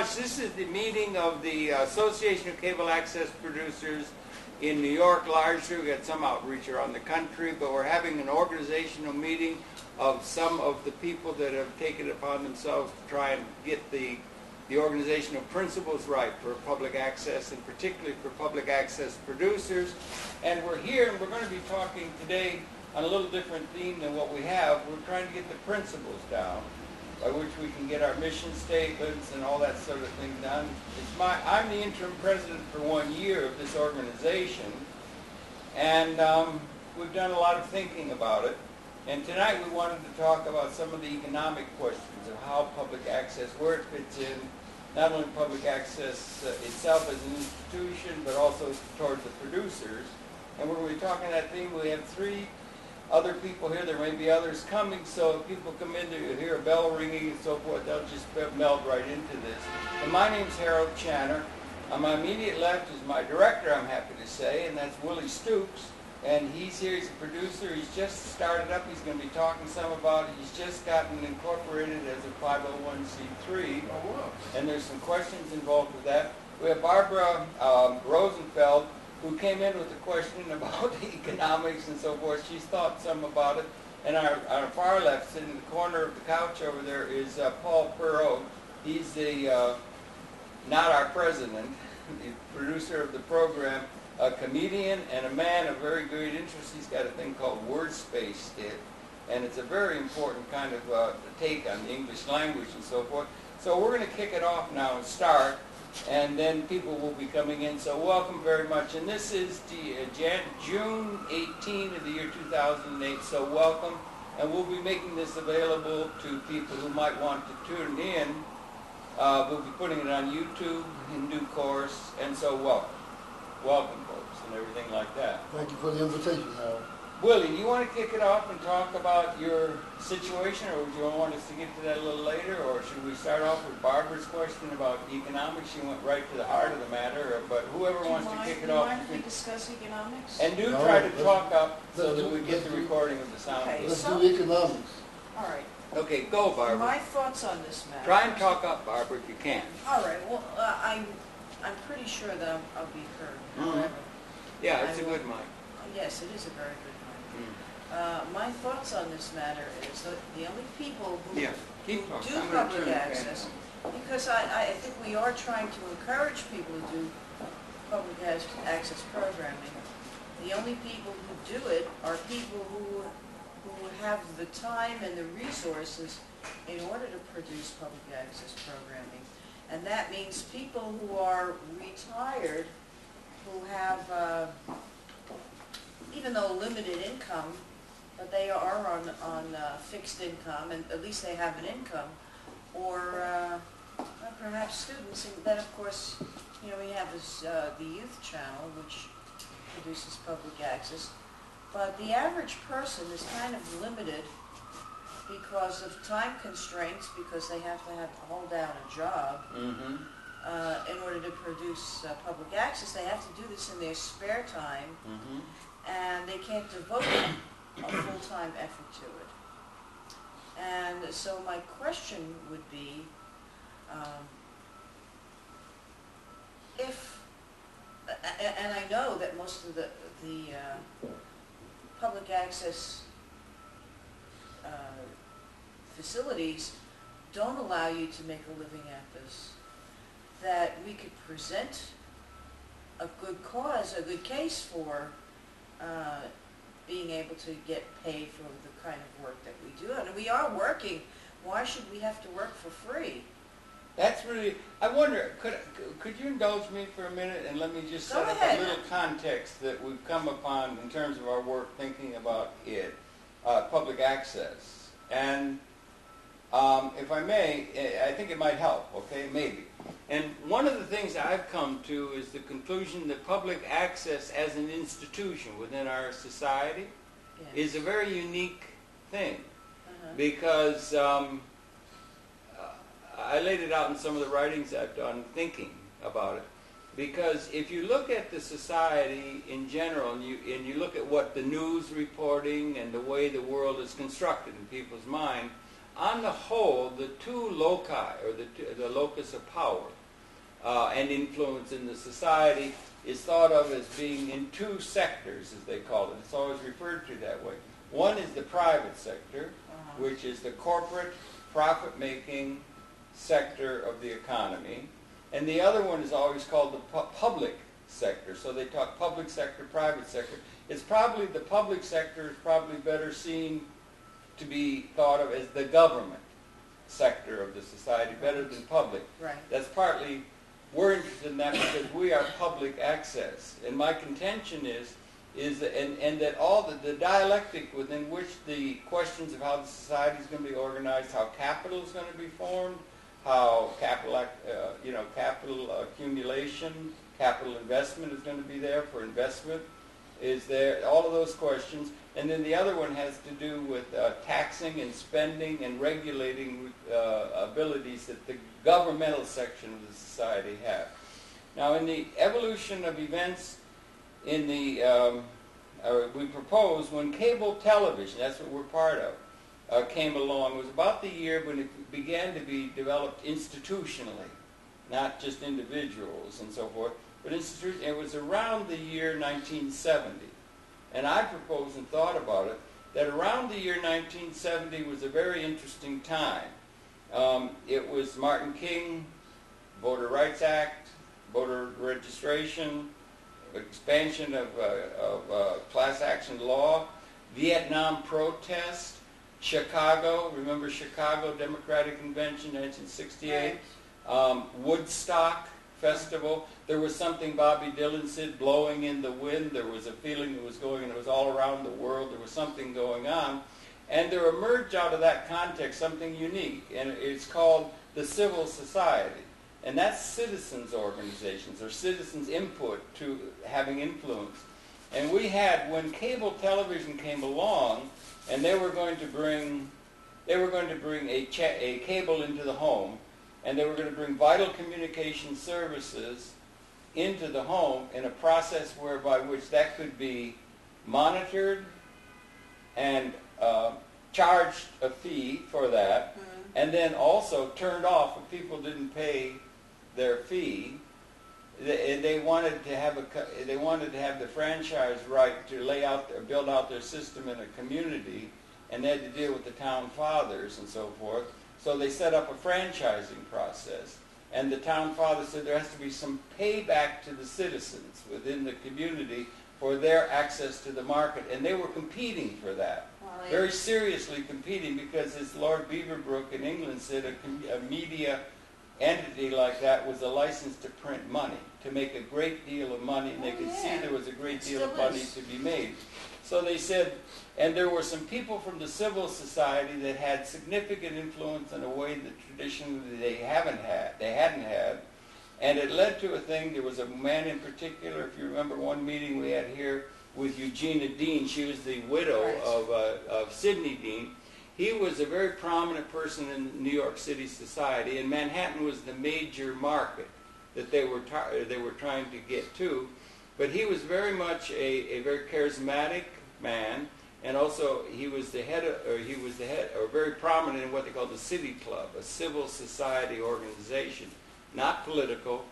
much. This is the meeting of the Association of Cable Access Producers in New York largely. We've got some outreach around the country, but we're having an organizational meeting of some of the people that have taken it upon themselves to try and get the organizational principles right for public access, and particularly for public access producers. And we're here, and we're going to be talking today on a little different theme than what we have. We're trying to get the principles down, by which we can get our mission statements and all that sort of thing done. I'm the interim president for 1 year of this organization, and we've done a lot of thinking about it. And tonight we wanted to talk about some of the economic questions of how public access, where it fits in, not only public access itself as an institution, but also towards the producers. And we're going to be talking that theme. We have 3 other people here. There may be others coming, so if people come in, you hear a bell ringing and so forth, they'll just meld right into this. And my name's Harold Channer. On my immediate left is my director, I'm happy to say, and that's Willie Stoops. And he's here, he's a producer. He's just started up. He's going to be talking some about it. He's just gotten incorporated as a 501c3. Oh, wow. And there's some questions involved with that. We have Barbara Rosenfeld, who came in with a question about economics and so forth. She's thought some about it. And our far left, sitting in the corner of the couch over there, is Paul Perot. He's the, not our president, the producer of the program, a comedian and a man of very great interest. He's got a thing called WordSpace, and it's a very important kind of take on the English language and so forth. So we're going to kick it off now and start, and then people will be coming in. So welcome very much. And this is June 18 of the year 2008, so welcome. And we'll be making this available to people who might want to tune in. We'll be putting it on YouTube in due course, and so welcome. Welcome, folks, and everything like that. Thank you for the invitation, Harold. Willie, do you want to kick it off and talk about your situation, or would you want us to get to that a little later, or should we start off with Barbara's question about economics? She went right to the heart of the matter, but whoever wants to kick it off. Do you mind if we discuss economics? And do try to talk up so that we get the recording of the sound. Okay. Let's do economics. All right. Okay, go, Barbara. My thoughts on this matter. Try and talk up, Barbara, if you can. All right. Well, I'm pretty sure that I'll be heard. However, Yeah, it's a good mic. yes, it is a very good mic. My thoughts on this matter is that the only people who Keep talking. do I'm gonna public turn the access, fan because I think we are trying to encourage people to do public access programming. The only people who do it are people who have the time and the resources in order to produce public access programming. And that means people who are retired, who have, even though limited income, but they are on fixed income, and at least they have an income, or perhaps students. And then, of course, you know, we have this, the youth channel, which produces public access. But the average person is kind of limited because of time constraints, because they have to hold down a job in order to produce public access. They have to do this in their spare time, and they can't devote a full-time effort to it. And so my question would be, and I know that most of the public access facilities don't allow you to make a living at this, that we could present a good cause, a good case for being able to get paid for the kind of work that we do. And we are working. Why should we have to work for free? That's really, I wonder, could you indulge me for a minute and let me just set up a little context that we've come upon in terms of our work thinking about it, public access. And if I may, I think it might help, okay, maybe. And one of the things I've come to is the conclusion that public access as an institution within our society is a very unique thing. Because I laid it out in some of the writings I've done thinking about it. Because if you look at the society in general, and you look at what the news reporting and the way the world is constructed in people's mind, on the whole, the two loci, or the locus of power and influence in the society is thought of as being in two sectors, as they call it. It's always referred to that way. One is the private sector, which is the corporate, profit-making sector of the economy. And the other one is always called the public sector. So they talk public sector, private sector. It's probably, the public sector is probably better seen to be thought of as the government sector of the society, better than public. Right. That's partly, we're interested in that because we are public access. And my contention is that all the dialectic within which the questions of how the society is going to be organized, how capital is going to be formed, how capital accumulation, capital investment is going to be there for investment, is there, all of those questions. And then the other one has to do with taxing and spending and regulating abilities that the governmental section of the society have. Now, in the evolution of events, in the we propose when cable television, that's what we're part of, came along, it was about the year when it began to be developed institutionally, not just individuals and so forth, but it was around the year 1970. And I proposed and thought about it, that around the year 1970 was a very interesting time. It was Martin King, Voter Rights Act, voter registration, expansion of class action law, Vietnam protest, Chicago, remember Chicago Democratic Convention, 1968, Woodstock Festival. There was something Bobby Dylan said, blowing in the wind. There was a feeling that was going, and it was all around the world. There was something going on. And there emerged out of that context something unique, and it's called the civil society. And that's citizens' organizations, or citizens' input to having influence. And we had, when cable television came along, and they were going to bring a cable into the home, and they were going to bring vital communication services into the home in a process whereby which that could be monitored and charged a fee for that, and then also turned off if people didn't pay their fee. They wanted to have the franchise right to build out their system in a community, and they had to deal with the town fathers and so forth. So they set up a franchising process, and the town father said there has to be some payback to the citizens within the community for their access to the market, and they were competing for that. Very seriously competing, because as Lord Beaverbrook in England said, a media entity like that was a license to print money, to make a great deal of money, and they could see there was a great deal of money to be made. So they said, and there were some people from the civil society that had significant influence in a way that traditionally they hadn't had, and it led to a thing. There was a man in particular, if you remember one meeting we had here with Eugenia Dean. She was the widow of Sidney Dean. He was a very prominent person in New York City society, and Manhattan was the major market that they were trying to get to. But he was very much a very charismatic man, and also he was very prominent in what they call the City Club, a civil society organization, not political,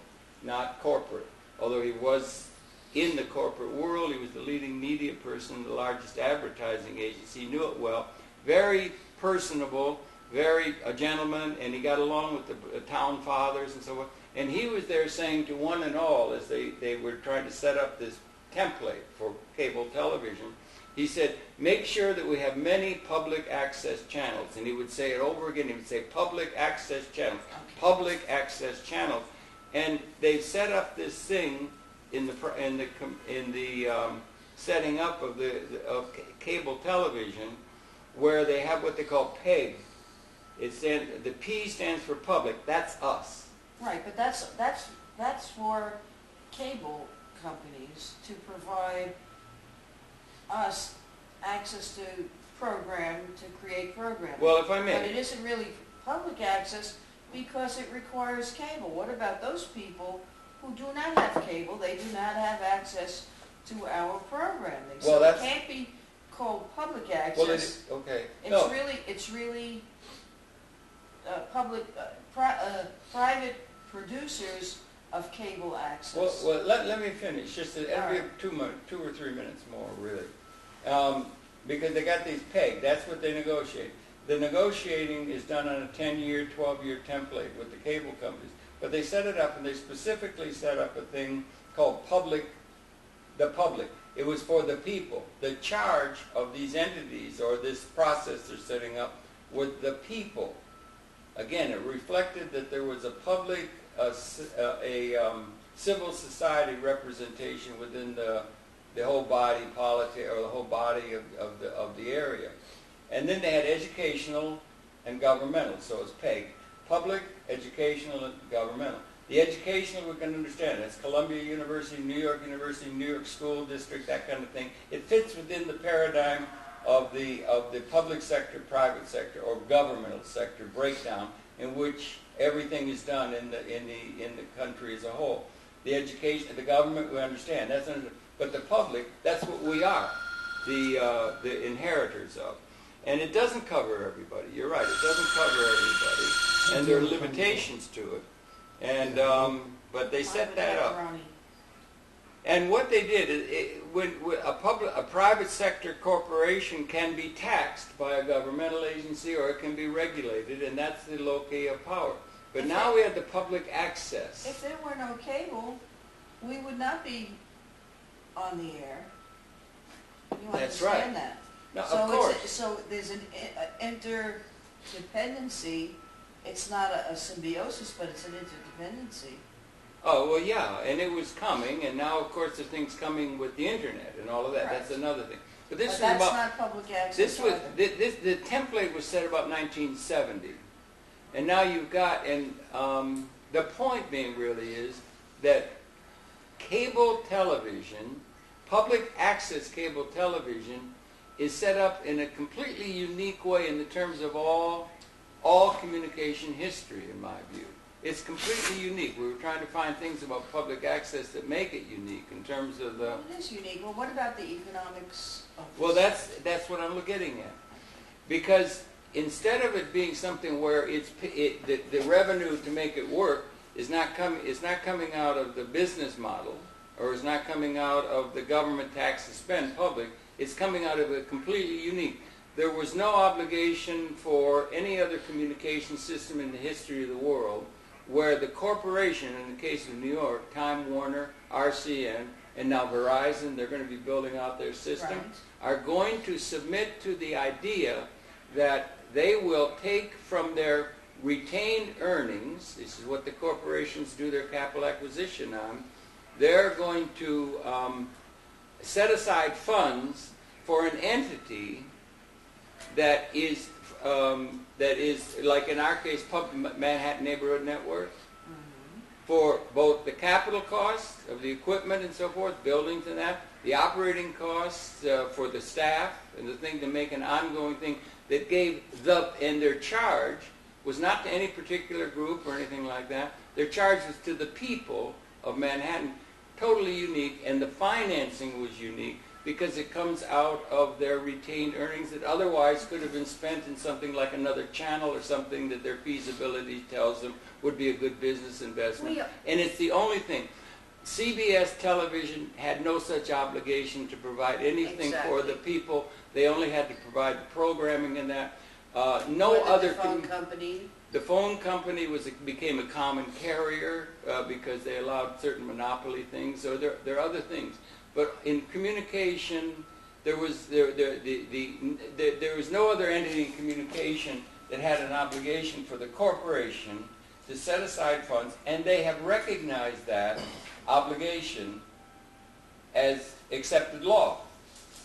not corporate. Although he was in the corporate world, he was the leading media person, the largest advertising agency. He knew it well. Very personable, very a gentleman, and he got along with the town fathers and so on. And he was there saying to one and all, as they were trying to set up this template for cable television, he said, make sure that we have many public access channels. And he would say it over again. He would say public access channels, public access channels. And they set up this thing in the setting up of cable television, where they have what they call PEG. The P stands for public. That's us. Right, but that's for cable companies to provide us access to create programming. Well, if I may. But it isn't really public access because it requires cable. What about those people who do not have cable? They do not have access to our programming. Well, so it can't be called public access. Well, okay. It's really private producers of cable access. Well, let me finish. Just All every right. 2 or 3 minutes more, really, because they got these pegged. That's what they negotiate. The negotiating is done on a 10-year, 12-year template with the cable companies. But they set it up, and they specifically set up a thing called the public. It was for the people. The charge of these entities or this process they're setting up with the people. Again, it reflected that there was a public, civil society representation within the whole body politic or the whole body of the area. And then they had educational and governmental, so it's pegged. Public, educational, and governmental. The educational we can understand. That's Columbia University, New York University, New York School District, that kind of thing. It fits within the paradigm of the public sector, private sector, or governmental sector breakdown, in which everything is done in the country as a whole. The education, the government, we understand. But the public, that's what we are, the inheritors of. And it doesn't cover everybody. You're right. It doesn't cover everybody, and there are limitations to it. And but they set that up. And what they did is, when a private sector corporation can be taxed by a governmental agency, or it can be regulated, and that's the locus of power. But now we have the public access. If there were no cable, we would not be on the air. You That's understand right. that? No, So of course. So there's an interdependency. It's not a symbiosis, but it's an interdependency. Oh, well, yeah, and it was coming, and now, of course, the thing's coming with the internet and all of that. Right. That's another thing. But But this that's was about not public access this was either. the template was set about 1970, and now you've got the point being really is that cable television, public access cable television, is set up in a completely unique way in the terms of all communication history, in my view. It's completely unique. We were trying to find things about public access that make it unique in terms of the... Well, it is unique. Well, what about the economics of this? Well, that's what I'm getting at. Because instead of it being something where the revenue to make it work is not coming out of the business model, or is not coming out of the government tax to spend public, it's coming out of a completely unique. There was no obligation for any other communication system in the history of the world where the corporation, in the case of New York, Time Warner, RCN, and now Verizon, they're going to be building out their system, Right. are going to submit to the idea that they will take from their retained earnings, this is what the corporations do their capital acquisition on, they're going to set aside funds for an entity that is like in our case, Manhattan Neighborhood Network, for both the capital costs of the equipment and so forth, buildings and that, the operating costs for the staff and the thing to make an ongoing thing that gave and their charge was not to any particular group or anything like that. Their charge was to the people of Manhattan, totally unique, and the financing was unique because it comes out of their retained earnings that otherwise could have been spent in something like another channel or something that their feasibility tells them would be a good business investment. And it's the only thing. CBS television had no such obligation to provide anything for the people. They only had to provide the programming and that. No other The phone company. The phone company became a common carrier because they allowed certain monopoly things. So there are other things. But in communication, there was no other entity in communication that had an obligation for the corporation to set aside funds, and they have recognized that obligation as accepted law.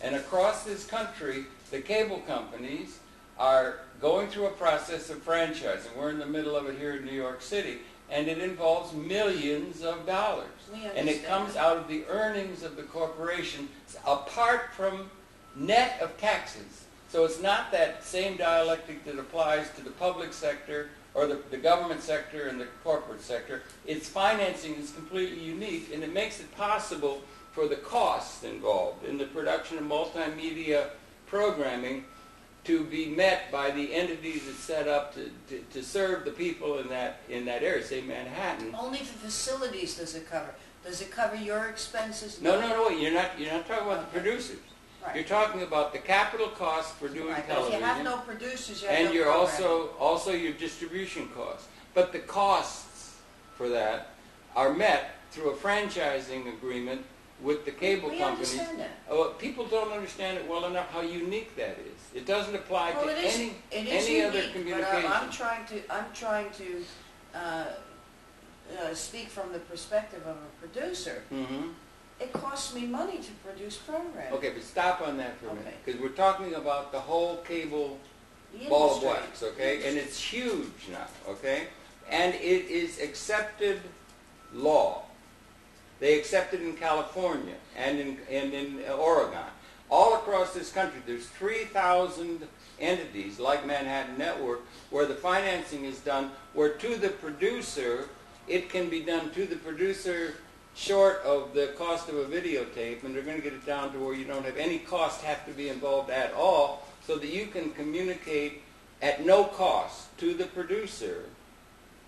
And across this country, the cable companies are going through a process of franchising. We're in the middle of it here in New York City, and it involves millions of dollars. And it comes out of the earnings of the corporation apart from net of taxes. So it's not that same dialectic that applies to the public sector or the government sector and the corporate sector. Its financing is completely unique, and it makes it possible for the costs involved in the production of multimedia programming to be met by the entities that's set up to serve the people in that area, say Manhattan. Only the facilities does it cover. Does it cover your expenses? No, you're not talking about the producers. Right. You're talking about the capital costs for doing Right, but television. if you have no producers, you have And no you're programming. also your distribution costs. But the costs for that are met through a franchising agreement with the cable We companies. understand that. People don't understand it well enough how unique that is. It doesn't apply Well, to it is any other unique, communication. but I'm trying to speak from the perspective of a producer. Mm-hmm. It costs me money to produce programs. Okay, but stop on that for a minute, Okay. because we're talking about the whole cable The ball of industry. wax, okay? And it's huge now, okay? And it is accepted law. They accept it in California and in Oregon. All across this country, there's 3,000 entities like Manhattan Network where the financing is done, where to the producer, it can be done to the producer short of the cost of a videotape, and they're going to get it down to where you don't have any cost have to be involved at all, so that you can communicate at no cost to the producer.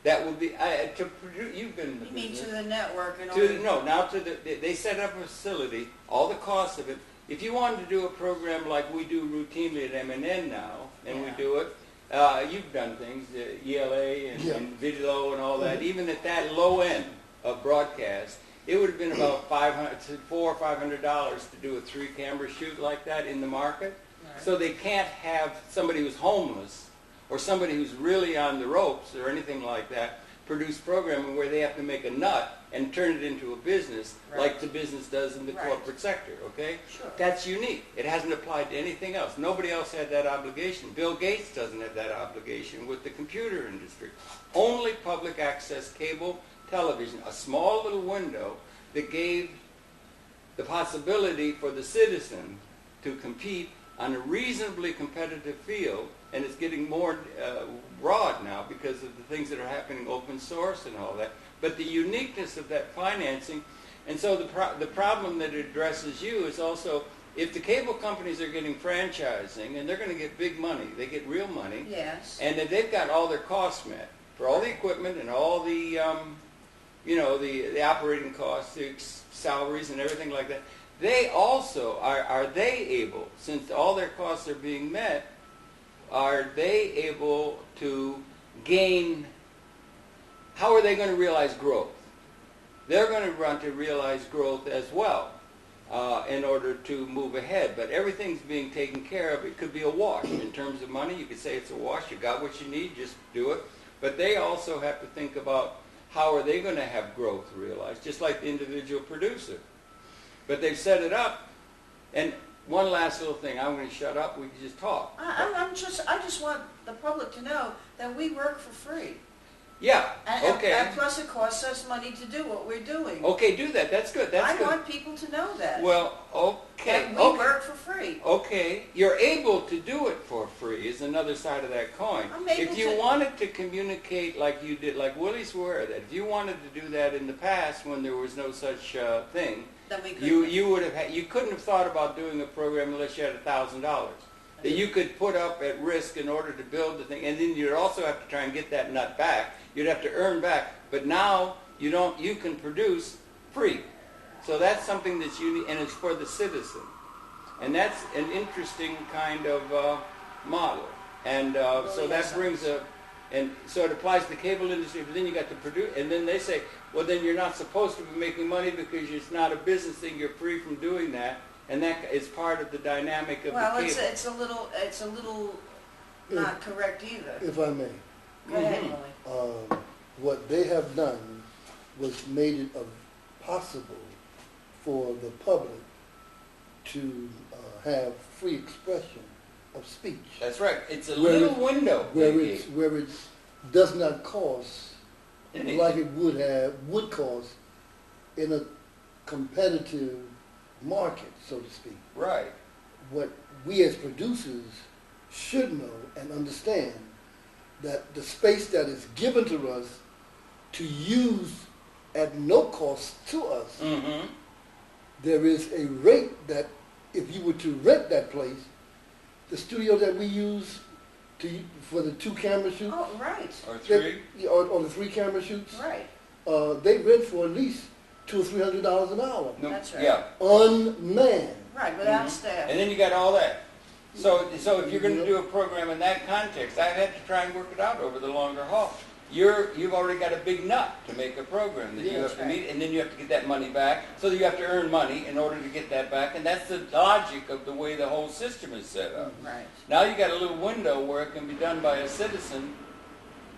That would be to produce. You've been in the You mean business. to the network and all To, no, now to they set up a facility, all the costs of it. If you wanted to do a program like we do routinely at MNN now, and we Yeah. do it, you've done things, ELA and, Yeah. and video and all that. Even at that low end of broadcast, it would have been about $400 or $500 to do a 3-camera shoot like that in the market. Right. So they can't have somebody who's homeless or somebody who's really on the ropes or anything like that produce programming where they have to make a nut and turn it into a business Right. like the business does in the Right. corporate sector, okay? Sure. That's unique. It hasn't applied to anything else. Nobody else had that obligation. Bill Gates doesn't have that obligation with the computer industry. Only public access cable television, a small little window that gave the possibility for the citizen to compete on a reasonably competitive field, and it's getting more broad now because of the things that are happening open source and all that. But the uniqueness of that financing, and so the problem that it addresses you is also, if the cable companies are getting franchising, and they're going to get big money, they get real money, Yes. and if they've got all their costs met for all the equipment and all the, the operating costs, the salaries and everything like that, they also, are they able, since all their costs are being met, are they able to gain, how are they going to realize growth? They're going to want to realize growth as well in order to move ahead. But everything's being taken care of. It could be a wash in terms of money. You could say it's a wash. You got what you need, just do it. But they also have to think about how are they going to have growth realized, just like the individual producer. But they've set it up. And one last little thing. I'm going to shut up. We can just talk. I just want the public to know that we work for free. Yeah. Okay. And plus it costs us money to do what we're doing. Okay, do that. That's good. That's I good. want people to know that. Well, okay. That we Okay. work for free. Okay, you're able to do it for free is another side of that coin. I'm able If you to- wanted to communicate like you did, like Willie Swear, that if you wanted to do that in the past when there was no such thing, Then we could. you would have you couldn't have thought about doing a program unless you had $1,000 that you could put up at risk in order to build the thing, and then you'd also have to try and get that nut back. You'd have to earn back, but now you don't. You can produce free, so that's something that's unique, and it's for the citizen, and that's an interesting kind of model. And so that brings a, and so it applies to the cable industry. But then you got to produce, and then they say, well, then you're not supposed to be making money because it's not a business thing. You're free from doing that. And that is part of the dynamic of Well, the cable. it's a little not correct either. If I may, Go ahead, Mhm. Willie. what they have done was made it possible for the public to have free expression of speech, That's right. It's a Where little it- window. where it does not cost Anything. like it would cost in a competitive market, so to speak. Right. What we as producers should know and understand that the space that is given to us to use at no cost to us, Mm-hmm. there is a rate that if you were to rent that place, the studio that we use for the 2 camera shoots, Oh, right, Or 3? on the 3 camera shoots, right. they rent for at least $200 or $300 an hour, No, That's right. Yeah. unmanned. Right, without Mhm. staff. And then you got all that. So if you're going to do a program in that context, I've had to try and work it out over the longer haul. You've already got a big nut to make a program that you Yeah, have to that's meet, and then you have to get that money back. So you have to earn money in order to get that back, and that's the logic of the way the whole system is set up. Right. Now you got a little window where it can be done by a citizen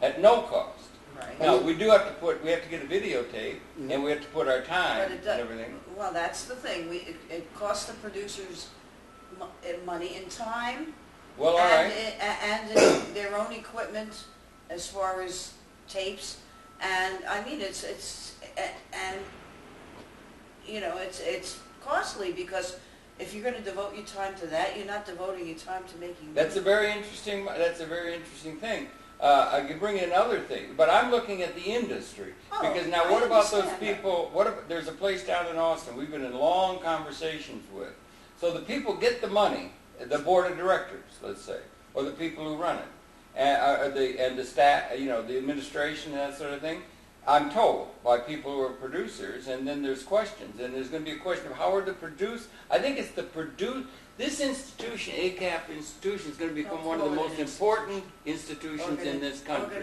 at no cost. Right. Now we have to get a videotape, and we have to put our time But it and does, everything. well, that's the thing, it costs the producers money in time, Well, all and, right. and in their own equipment as far as tapes, and I mean, it's costly because if you're gonna devote your time to that, you're not devoting your time to making. That's a very interesting thing. I could bring in other things, but I'm looking at the industry. Oh, Because now I what about those understand that. people, there's a place down in Austin we've been in long conversations with. So the people get the money, the board of directors, let's say, or the people who run it, and the staff, the administration and that sort of thing. I'm told by people who are producers, and then there's questions, and there's going to be a question of how are the I think it's this institution, ACAP institution, is going to become one of the most important institutions in this country.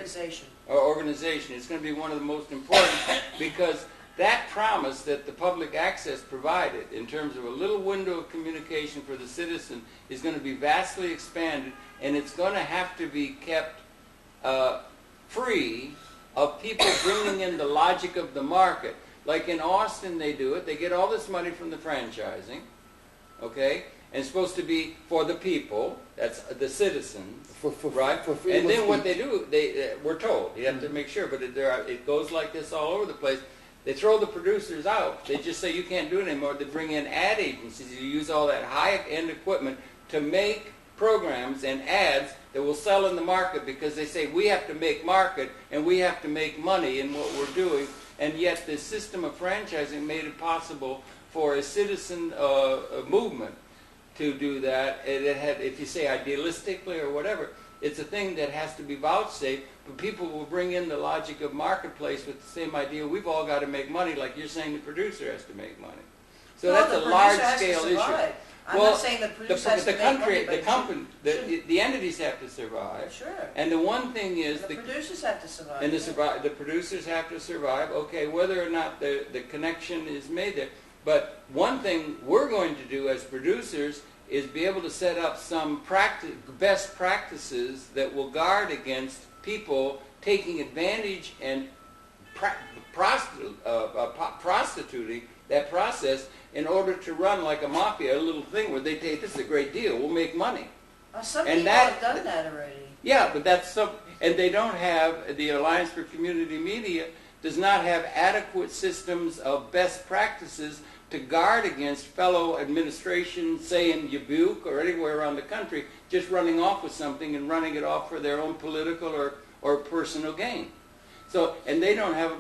Organization. It's going to be one of the most important because that promise that the public access provided in terms of a little window of communication for the citizen is going to be vastly expanded, and it's going to have to be kept free of people bringing in the logic of the market. Like in Austin, they do it. They get all this money from the franchising, okay? And it's supposed to be for the people. That's the citizens, right? For free And then what speech. they do, we're told, you have to make sure, but it goes like this all over the place. They throw the producers out. They just say you can't do it anymore. They bring in ad agencies. You use all that high-end equipment to make programs and ads that will sell in the market because they say we have to make market and we have to make money in what we're doing. And yet the system of franchising made it possible for a citizen movement to do that. It had, if you say idealistically or whatever, it's a thing that has to be vouchsafed, but people will bring in the logic of marketplace with the same idea. We've all got to make money, like you're saying the producer has to make money. So Well, that's the a producer has to large-scale issue. survive. I'm Well, not saying the producer has to make money, but the company, the entities have to survive. Sure. And the one thing is The producers have to survive. and yeah. the producers have to survive. Okay, whether or not the connection is made there. But one thing we're going to do as producers is be able to set up some best practices that will guard against people taking advantage and prostituting that process in order to run like a mafia, a little thing where they take, this is a great deal, we'll make money. Some and people that- have done that already. Yeah, but and they don't have, the Alliance for Community Media does not have adequate systems of best practices to guard against fellow administrations, say in Dubuque or anywhere around the country, just running off with something and running it off for their own political or personal gain. So, and they don't have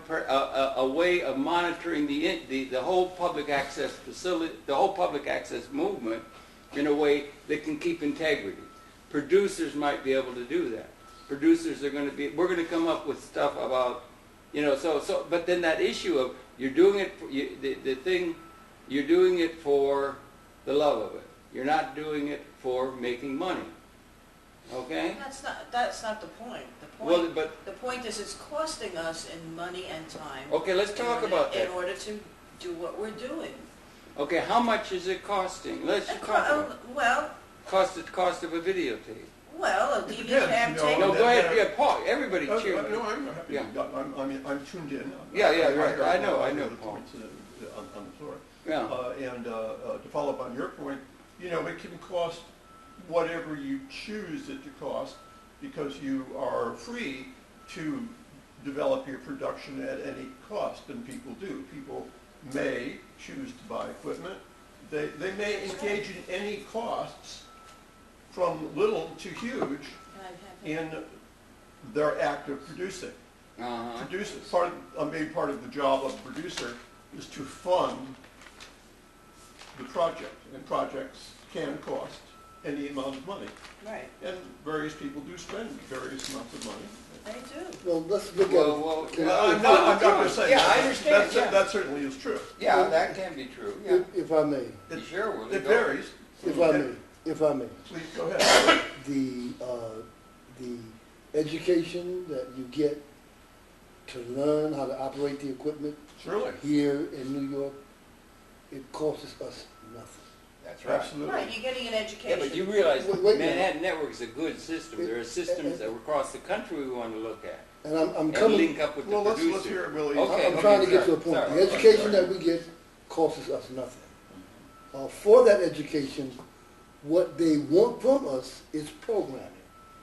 a way of monitoring the whole public access facility, the whole public access movement in a way that can keep integrity. Producers might be able to do that. Producers are going to be, we're going to come up with stuff about, but then that issue of you're doing it, you're doing it for the love of it. You're not doing it for making money. Okay? That's not the point. The point is it's costing us in money and time. Okay, let's talk about that. In order to do what we're doing. Okay, how much is it costing? Let's talk about it. Well, Cost of a videotape. a It DVD depends, cam you know, tape. No, that- go ahead. that- Yeah, Paul. Everybody cheer. No, I'm happy. Yeah. I'm tuned in. Yeah, yeah, right. heard I know, the Paul. points on the floor. Yeah. And to follow up on your point, it can cost whatever you choose it to cost because you are free to develop your production at any cost, and people do. People may choose to buy equipment. They may engage in any costs from little to huge in their act of producing. Uh-huh. A main part of the job of the producer is to fund the project, and projects can cost any amount of money. Right, And various people do spend various amounts of money. they do. Well, let's look Well, at well, it. I'm not going to say Yeah, that. I understand, That's- yeah. That certainly is true. Yeah, that can be true, yeah. If I may, You sure, will It varies. if I may, Please, go ahead. the education that you get to learn how to operate the equipment Surely. here in New York, it costs us nothing. That's right. Absolutely. Right, you're getting an Yeah, education. but you realize Wait a minute. Manhattan Network is a good system. There are systems across the country we want to look at And I'm and coming, link up with the Well, let's producer. hear it, Willie. Okay. I'm trying to get to a sorry, point. sorry. The education that we get costs us nothing. For that education, what they want from us is programming.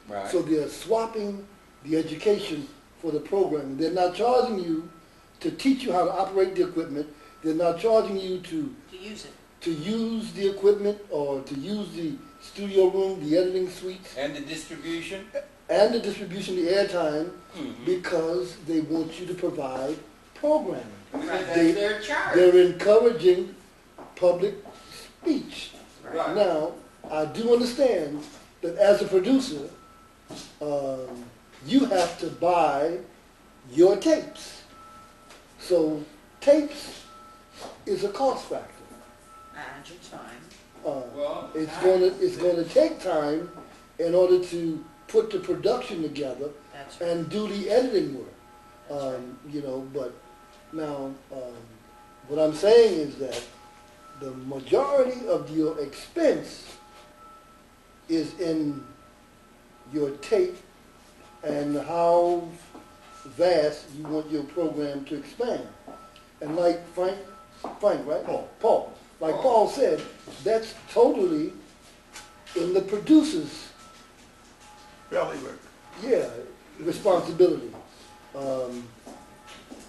Right. So they're swapping the education for the programming. They're not charging you to teach you how to operate the equipment. They're not charging you to use it. use the equipment or to use the studio room, the editing suites, And the distribution? and the distribution, the airtime, Mhm. because they want you to provide programming. Because They- that's their charge. They're encouraging public speech. Right. Now, I do understand that as a producer, you have to buy your tapes. So tapes is a cost factor. And your time. Well, It's going to take time in order to put the production together That's right. and do the editing work. That's right. You know, but now what I'm saying is that the majority of your expense is in your tape and how vast you want your program to expand. And like Frank, right? Paul. Like Paul said, that's totally in the producer's, Bailiwick. responsibility.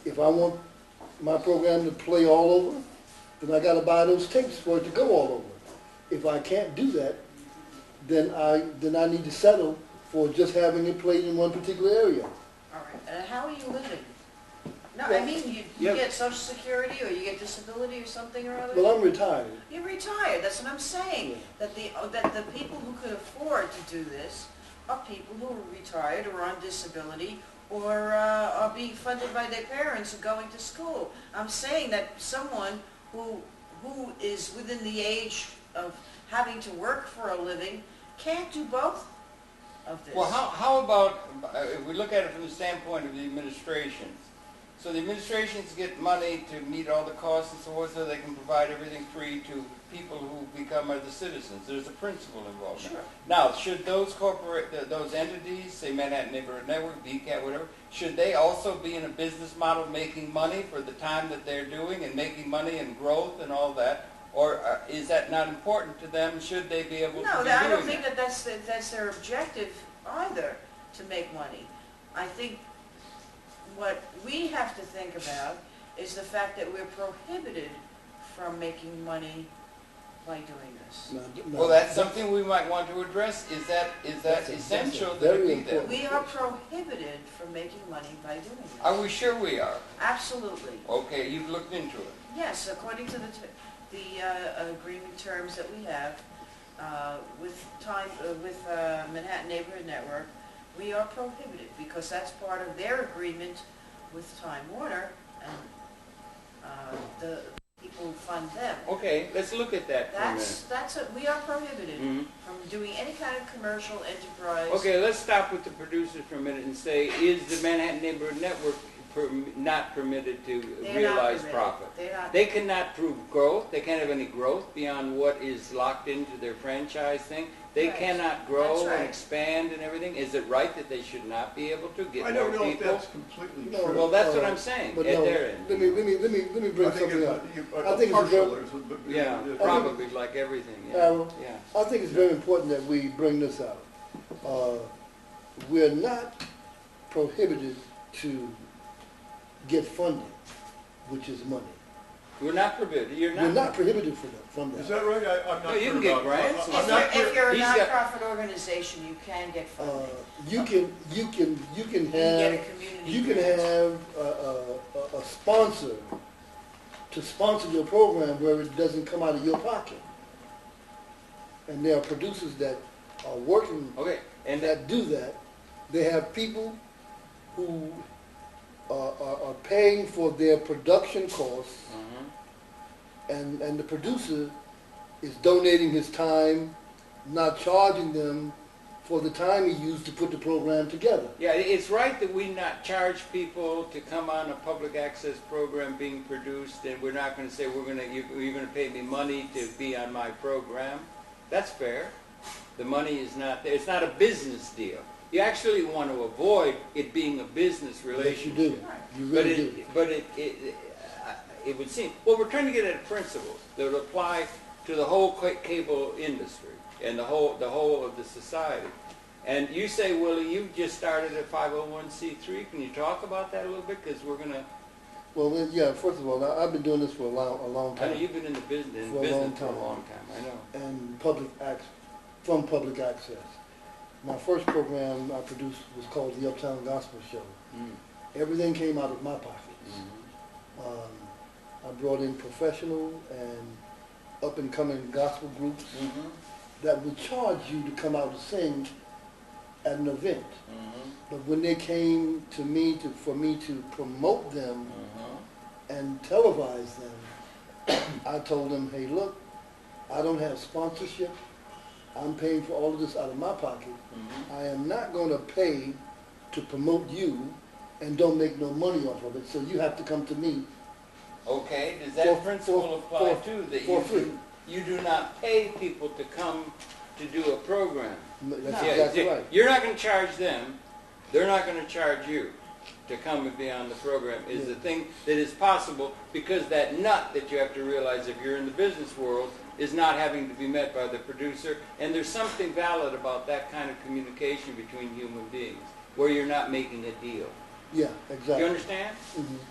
If I want my program to play all over, then I got to buy those tapes for it to go all over. If I can't do that, then I need to settle for just having it played in one particular area. All right, and how are you living? No, I Well, mean, you yeah. get Social Security or you get disability or something or other? Well, I'm retired. You're retired, that's what I'm saying. Yeah. That the people who could afford to do this are people who are retired or on disability or are being funded by their parents or going to school. I'm saying that someone who is within the age of having to work for a living can't do both of this. Well, how about, if we look at it from the standpoint of the administrations, so the administrations get money to meet all the costs and so forth, so they can provide everything free to people who become the citizens. There's a principle involved. Sure. Now, should those those entities, say Manhattan Neighborhood Network, BCAT, whatever, should they also be in a business model making money for the time that they're doing and making money and growth and all that? Or is that not important to them? Should they be able to No, be I don't doing think that that's their objective either, to make money. I think what we have to think about is the fact that we're prohibited from making money by doing this. Well, that's something we might want to address. Is that That's essential that very it be important. there? We are prohibited from making money by doing this. Are we sure we are? Absolutely. Okay, you've looked into it. Yes, according to the agreement terms that we have with Manhattan Neighborhood Network, we are prohibited because that's part of their agreement with Time Warner and the people who fund them. Okay, let's look at that for a minute. We are prohibited Mhm. from doing any kind of commercial enterprise. Okay, let's stop with the producers for a minute and say, is the Manhattan Neighborhood Network not permitted to They're not realize permitted. profit? They're not. They cannot prove growth. They can't have any growth beyond what is locked into their franchise thing. They Right. cannot grow That's right. and expand and everything. Is it right that they should not be able to get I more don't know if people? that's completely No, true. Well, that's what I'm saying. But At no, their end. let me bring I think something up. I think it's a partial very- is, but- Yeah, yeah. probably like everything. Yeah. Harold, Yeah. I think it's very important that we bring this out. We're not prohibited to get funding, which is money. We're not forbidden. You're not. We're not prohibited from Is that. that right? I'm not No, you clear can get about- grants. I'm not If clear. you're a He's got- nonprofit organization, you can get funding. You can You can get a have community you can grant. have a sponsor to sponsor your program where it doesn't come out of your pocket. and there are producers that are working Okay, and that do that. They have people who are paying for their production costs, and the producer is donating his time, not charging them for the time he used to put the program together. yeah, it's right that we not charge people to come on a public access program being produced, and we're not going to say you're going to pay me money to be on my program. That's fair. The money is not there. It's not a business deal. You actually want to avoid it being a business relationship. Yes, you do. You really do. But it would seem, well, we're trying to get at principles that would apply to the whole cable industry and the whole of the society. And you say, Willie, you just started a 501c3. Can you talk about that a little bit? Because we're going to... Well, yeah, first of all, I've been doing this for a long I know time. you've been in the business For a long for a time. long time. I know. And from public access. My first program I produced was called the Uptown Gospel Show. Everything came out of my pockets. I brought in professional and up-and-coming gospel groups that would charge you to come out and sing at an event. But when they came to me for me to promote them and televise them, I told them, hey, look, I don't have sponsorship. I'm paying for all of this out of my pocket. I am not going to pay to promote you and don't make no money off of it, so you have to come to me. Okay, does that principle apply too? That for free. You do not pay people to come to do a program. That's exactly right. You're not going to charge them. They're not going to charge you to come and be on the program is the thing that is possible, because that nut that you have to realize if you're in the business world is not having to be met by the producer, and there's something valid about that kind of communication between human beings where you're not making a deal. Yeah, exactly. You understand?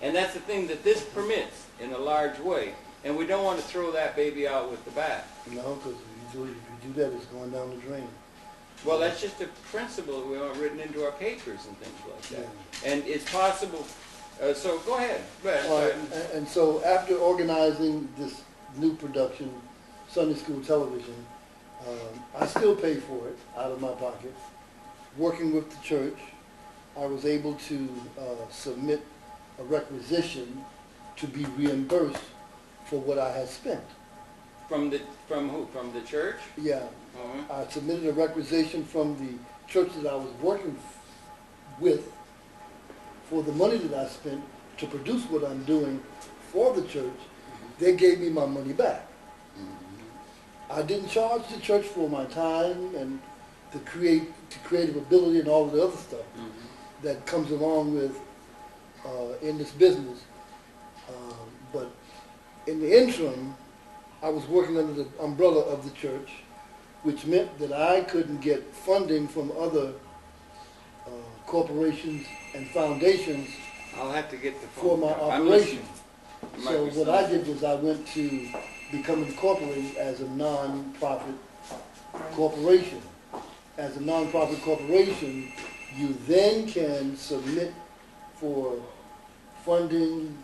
And that's the thing that this permits in a large way, and we don't want to throw that baby out with the bath. No, because if you do that, it's going down the drain. Well, that's just a principle that we want written into our papers and things like that. And it's possible. So go ahead. All right, and so after organizing this new production, Sunday School Television, I still pay for it out of my pocket. Working with the church, I was able to submit a requisition to be reimbursed for what I had spent. From who? From the church? Yeah. I submitted a requisition from the church that I was working with for the money that I spent to produce what I'm doing for the church. They gave me my money back. I didn't charge the church for my time and the creative ability and all of the other stuff that comes along with in this business. But in the interim, I was working under the umbrella of the church, which meant that I couldn't get funding from other corporations and foundations I'll have to get the for phone. my I'm operation. listening. So what I did was I went to become incorporated as a non-profit corporation. As a non-profit corporation, you then can submit for funding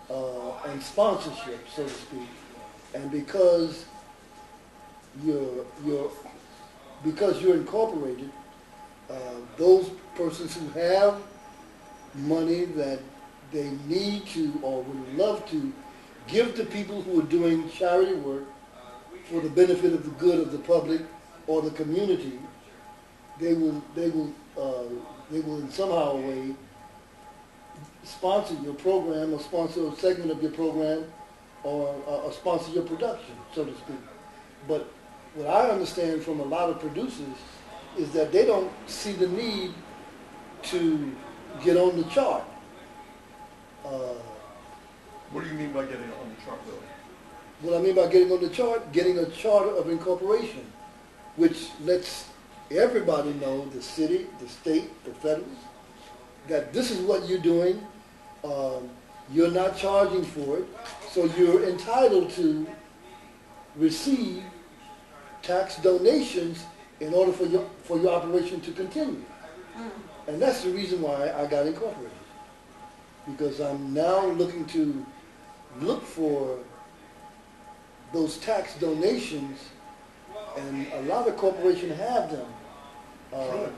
and sponsorship, so to speak. And because you're incorporated, those persons who have money that they need to or would love to give to people who are doing charity work for the benefit of the good of the public or the community, they will in somehow or way sponsor your program or sponsor a segment of your program or sponsor your production, so to speak. But what I understand from a lot of producers is that they don't see the need to get on the chart. What do you mean by getting on the chart, Billy? What I mean by getting on the chart, getting a charter of incorporation, which lets everybody know, the city, the state, the federal, that this is what you're doing. You're not charging for it, so you're entitled to receive tax donations in order for your operation to continue. And that's the reason why I got incorporated. Because I'm now looking to look for those tax donations and a lot of corporations have them, Sure.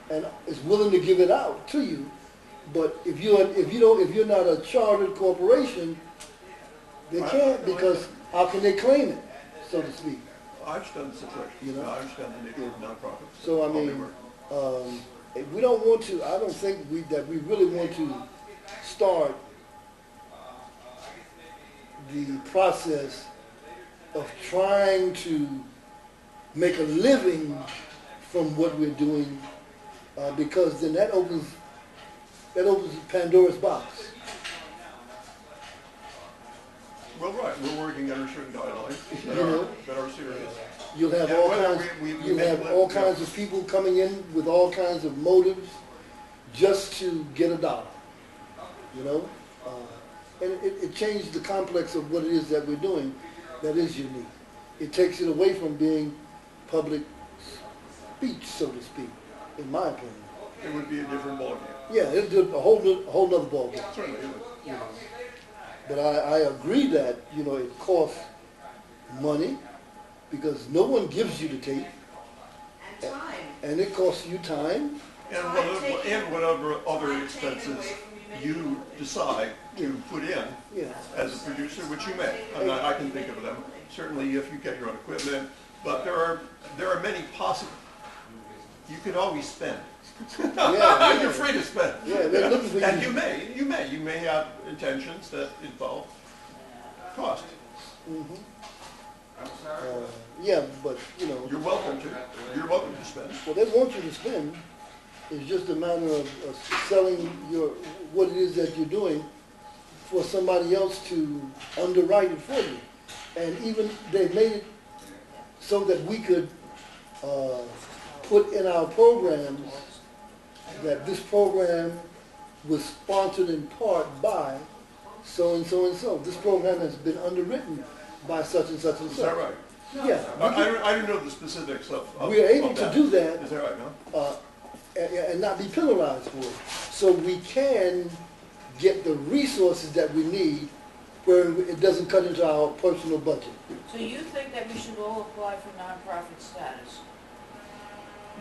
and is willing to give it out to you. But if you're not a chartered corporation, they Right. can't, because how can they claim it, so to speak? I understand the situation. You know? I understand the nature of nonprofits. So I How they mean, work. we don't want to. I don't think that we really want to start the process of trying to make a living from what we're doing, because then that opens Pandora's box. Well, right, we're working under certain guidelines You know? that are serious. You'll have Yeah, all whether kinds. we You'll make have it all live, kinds yeah. of people coming in with all kinds of motives, just to get a dollar. You know, and it changed the complex of what it is that we're doing. That is unique. It takes it away from being public speech, so to speak, in my opinion. It would be a different ballgame. Yeah, it's a whole nother ballgame. Certainly, it would. You know. But I agree that, it costs money, because no one gives you the tape, And time. and it costs you time. And whatever other expenses you decide to put in Yeah. as a producer, which you may. I can think of them. Certainly, if you get your own equipment, but there are many possible. You can always spend. Yeah. You're free to spend. Yeah, they're looking for And you. you may have intentions that involve cost. Yeah, but You're welcome to spend. well, they want you to spend. It's just a matter of selling what it is that you're doing for somebody else to underwrite it for you. And even they made it so that we could put in our programs that this program was sponsored in part by so and so and so. This program has been underwritten by such and such and such. Is that right? Yeah. I don't know the specifics of We're able of to do that. Is that right, no? And not be penalized for it. So we can get the resources that we need where it doesn't cut into our personal budget. So you think that we should all apply for nonprofit status?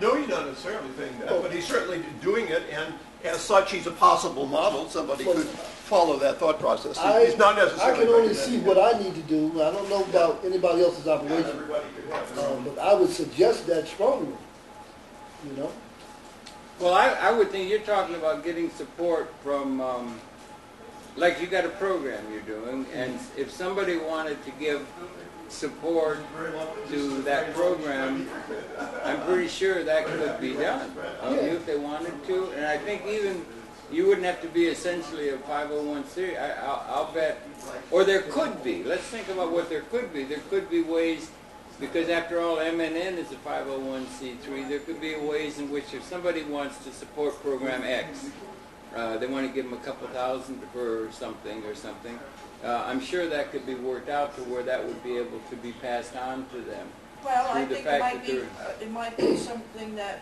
No, he's not necessarily saying that, but he's certainly doing it, and as such, he's a possible model. Somebody could follow that thought process. He's not I necessarily. can only see what I need to do. I don't know about anybody else's operation. Everybody could have their own. But I would suggest that strongly, Well, I would think you're talking about getting support from, like you got a program you're doing, and if somebody wanted to give support to that program, I'm pretty sure that could be done, if they wanted to. And I think even you wouldn't have to be essentially a 501c. I'll bet, or there could be. Let's think about what there could be. There could be ways, because after all, MNN is a 501c3. There could be ways in which if somebody wants to support program X, they want to give them a couple thousand for something or something. I'm sure that could be worked out to where that would be able to be passed on to them. Well, I Through the think fact it might be something that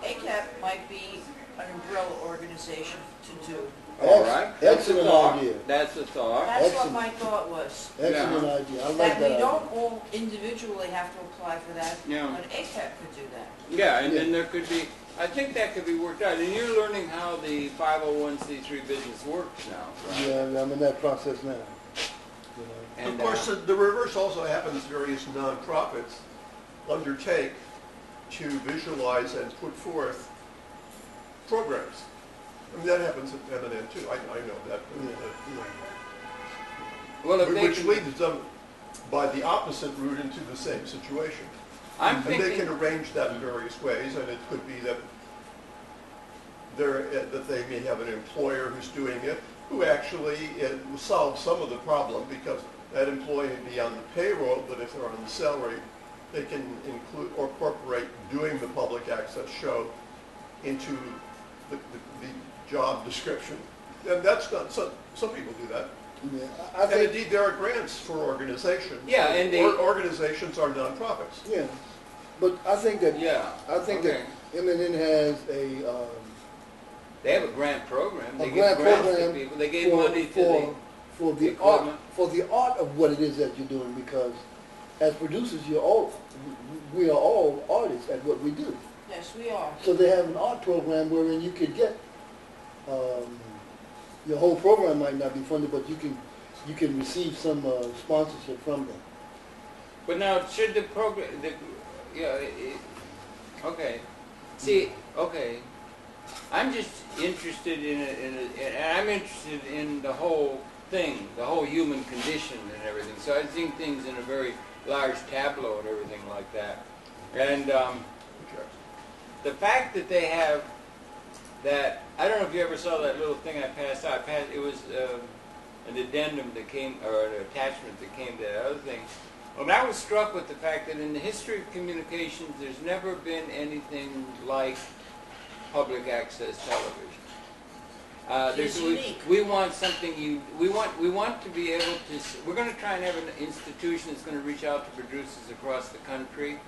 ACAP might be an umbrella organization to do. All right, that's a Excellent thought. idea. That's a thought. That's what Excellent. my thought was. Excellent idea. I like That that we idea. don't all individually have to apply for that, Yeah. but ACAP could do that. Yeah, and Yeah. then there could be. I think that could be worked out. And you're learning how the 501c3 business works now, right? Yeah, I'm in that process now. And, Of course, the reverse also happens. Various nonprofits undertake to visualize and put forth programs. I mean, that happens at M&N too. I know that. well, if they Which can, leads them by the opposite route into the same situation. I'm And they thinking. can arrange that in various ways, and it could be that that they may have an employer who's doing it, who actually will solve some of the problem because that employee may be on the payroll, but if they're on the salary, they can include or incorporate doing the public access show into the job description. And that's done. Some people do that. Yeah, I And think, indeed, there are grants for organizations. Yeah, and they- organizations are nonprofits. yeah, but I think that Yeah. I think okay. that MNN has a They have a grant program. They grant give grants program to people. They gave for, money to for the art equipment. for the art of what it is that you're doing, because as producers, we are all artists at what we do. Yes, we are. So they have an art program wherein you could get, your whole program might not be funded, but you can receive some sponsorship from them. But now, should the program, okay. See, okay. I'm just interested and I'm interested in the whole thing, the whole human condition and everything. So I think things in a very large tableau and everything like that. And the fact that they have that, I don't know if you ever saw that little thing I passed out. It was an addendum that came, or an attachment that came to that other thing. Well, I was struck with the fact that in the history of communications, there's never been anything like public access television. It's unique. We want something we want to be able to. We're going to try and have an institution that's going to reach out to producers across the country,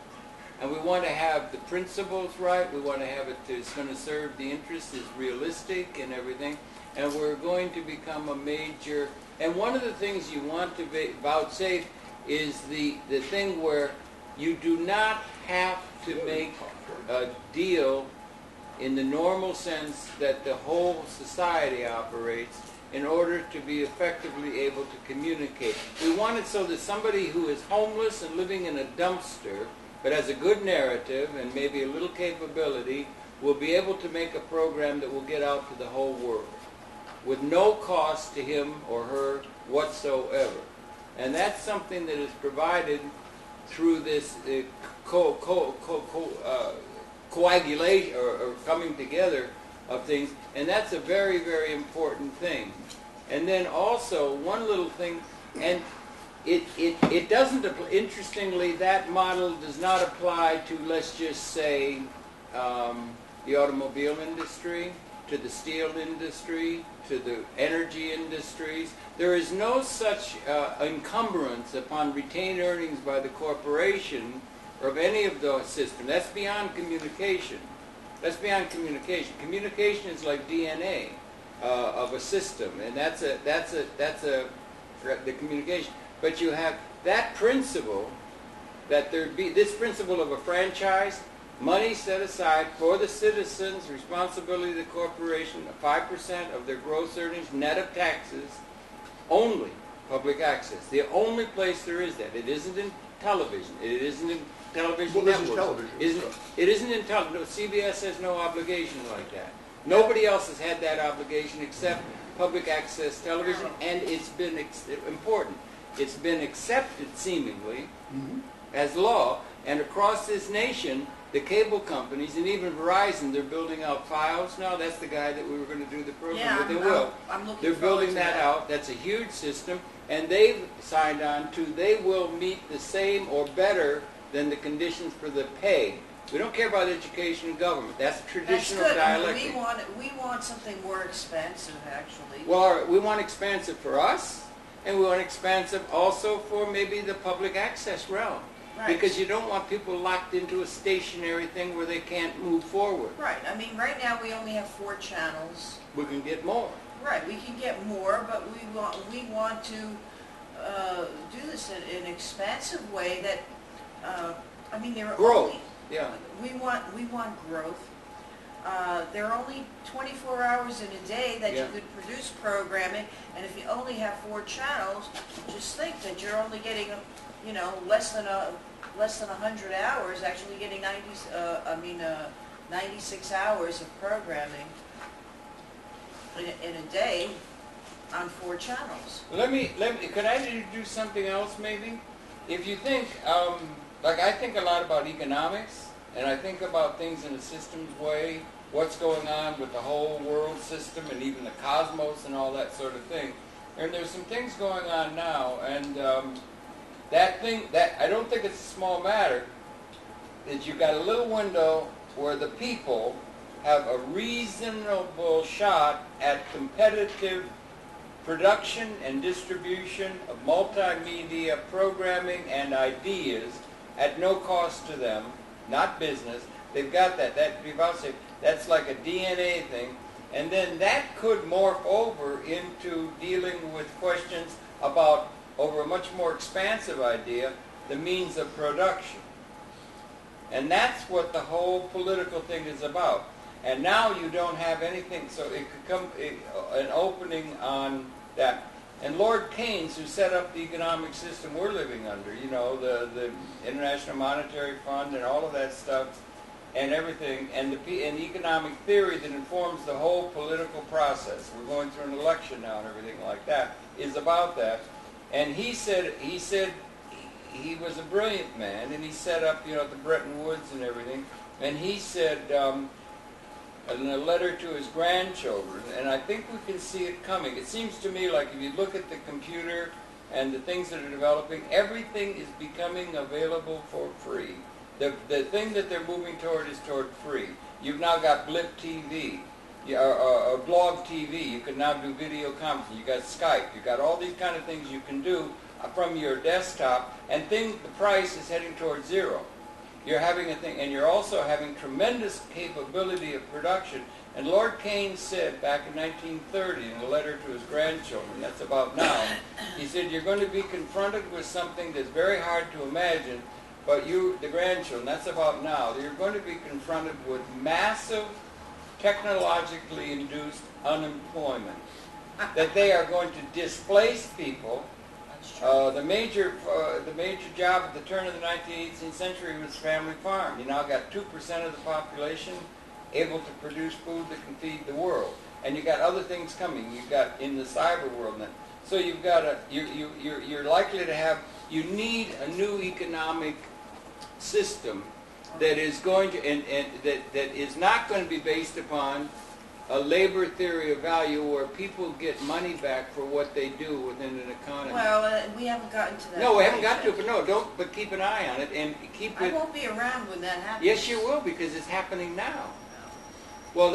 and we want to have the principles right. We want to have it that's going to serve the interests, is realistic and everything. And we're going to become a major. And one of the things you want to vouchsafe is the thing where you do not have to make a deal in the normal sense that the whole society operates in order to be effectively able to communicate. We want it so that somebody who is homeless and living in a dumpster but has a good narrative and maybe a little capability will be able to make a program that will get out to the whole world with no cost to him or her whatsoever. And that's something that is provided through this coagulation or coming together of things, and that's a very, very important thing. And then also one little thing, and it doesn't, interestingly, that model does not apply to, let's just say, the automobile industry, to the steel industry, to the energy industries. There is no such encumbrance upon retained earnings by the corporation or of any of those systems. That's beyond communication. That's beyond communication. Communication is like DNA of a system, and that's the communication. But you have that principle, that there be this principle of a franchise, money set aside for the citizens, responsibility of the corporation, 5% of their gross earnings, net of taxes, only public access. The only place there is that. It isn't in television. It isn't in television networks. Television. It isn't in television. No, CBS has no obligation like that. Nobody else has had that obligation except public access television, and it's been important. It's been accepted, seemingly, as law, and across this nation, the cable companies, and even Verizon, they're building out files now. That's the guy that we were going to do the program with. They will. They're building that out. That's a huge system, and they've signed on to, they will meet the same or better than the conditions for the pay. We don't care about education and government. That's traditional dialectic. We want something more expensive, actually. Well, we want expansive for us, and we want expansive also for maybe the public access realm. Right. Because you don't want people locked into a stationary thing where they can't move forward. Right. I mean, right now we only have 4 channels. We can get more. Right. We can get more, but we want to do this in an expansive way that, I mean, there are growth. only... Yeah. We want growth. There are only 24 hours in a day that you could produce programming, and if you only have 4 channels, just think that you're only getting, less than 100 hours, actually getting 96 hours of programming in a day on 4 channels. Could I do something else maybe? If you think, like I think a lot about economics, and I think about things in a systems way, what's going on with the whole world system and even the cosmos and all that sort of thing. And there's some things going on now, and that I don't think it's a small matter, that you've got a little window where the people have a reasonable shot at competitive production and distribution of multimedia programming and ideas at no cost to them, not business. They've got that. That's like a DNA thing. And then that could morph over into dealing with questions about, over a much more expansive idea, the means of production. And that's what the whole political thing is about. And now you don't have anything, so it could come an opening on that. And Lord Keynes, who set up the economic system we're living under, you know, the International Monetary Fund and all of that stuff and everything, and the economic theory that informs the whole political process. We're going through an election now and everything like that, is about that. And he said he was a brilliant man, and he set up, you know, the Bretton Woods and everything. And he said in a letter to his grandchildren, and I think we can see it coming. It seems to me like if you look at the computer and the things that are developing, everything is becoming available for free. The thing that they're moving toward is toward free. You've now got Blip TV, or Blog TV. You can now do video conferencing. You got Skype. You got all these kind of things you can do from your desktop, and the price is heading towards zero. You're having a thing, and you're also having tremendous capability of production. And Lord Keynes said back in 1930 in a letter to his grandchildren, that's about now, he said, you're going to be confronted with something that's very hard to imagine, but you, the grandchildren, that's about now, you're going to be confronted with massive technologically induced unemployment, that they are going to displace people. The major job at the turn of the 19th century was family farm. You now got 2% of the population able to produce food that can feed the world, and you got other things coming. You got in the cyber world, so you've got you're likely to have. You need a new economic system that is going to and that is not going to be based upon a labor theory of value where people get money back for what they do within an economy. Well, we haven't gotten to that. No, we haven't got to it, but but keep an eye on it and keep it. I won't be around when that happens. Yes, you will, because it's happening now. Well,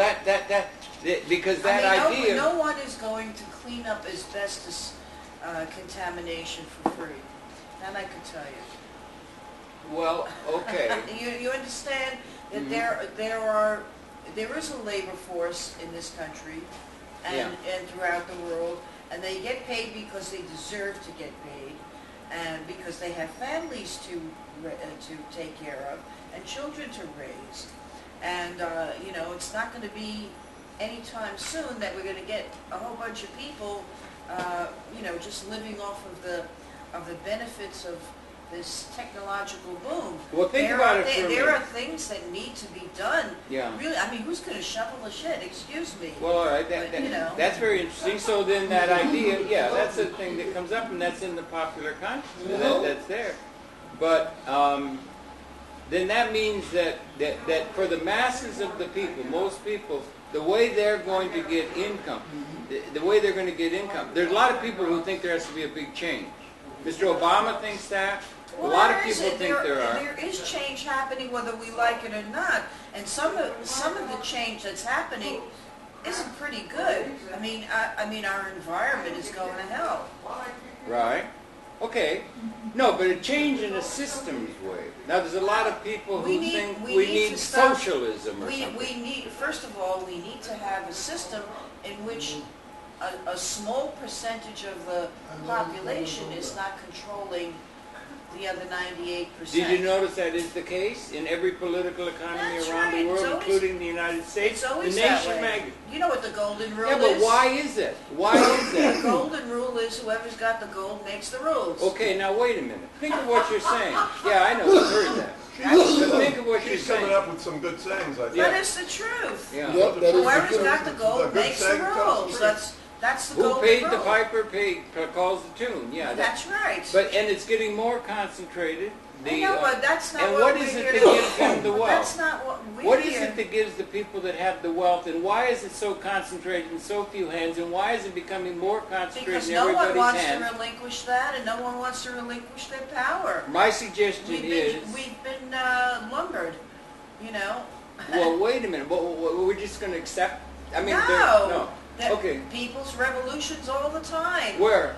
because that idea. No one is going to clean up asbestos contamination for free. That I can tell you. Well, okay. You understand that there is a labor force in this country and throughout the world, and they get paid because they deserve to get paid, and because they have families to take care of and children to raise. And it's not going to be anytime soon that we're going to get a whole bunch of people, just living off of the benefits of this technological boom. Well, think about it for a minute. There are things that need to be done. Yeah. Really, I mean, who's going to shovel the shit? Excuse me. Well, all right. That's very interesting. So then that idea, that's the thing that comes up, and that's in the popular consciousness. That's there. But then that means that for the masses of the people, most people, the way they're going to get income, there's a lot of people who think there has to be a big change. Mr. Obama thinks that. Well, a lot of people think there are. There is change happening whether we like it or not, and some of the change that's happening isn't pretty good. I mean, our environment is going to hell. Right. Okay. No, but a change in a systems way. Now, there's a lot of people who think we need socialism or something. First of all, we need to have a system in which a small percentage of the population is not controlling the other 98%. Did you notice that is the case in every political economy around the world, including the United States? It's always the that Nation way. magazine. You know what the golden rule is? Yeah, but why is it? Why is that? The golden rule is whoever's got the gold makes the rules. Okay, now wait a minute. Think of what you're saying. Yeah, I know. I've heard that. But think of what you're She's saying. coming up with some good sayings, I think. That is the truth. Yeah. Yep, that is Whoever's the got the gold good makes the saying tells rules. the truth. That's the Who golden pays rule. the piper calls the tune. Yeah. That's right. And it's getting more concentrated. I know, but that's not and what what we're is here it to that gives them the But wealth? that's not what we're What is here. it that gives the people that have the wealth, and why is it so concentrated in so few hands, and why is it becoming more concentrated Because in no one everybody's wants hands? to relinquish that, and no one wants to relinquish their power. My suggestion is... We've been lumbered, you know. Well, wait a minute. We're just going to accept... I mean, No. Okay. People's revolutions all the time. Where?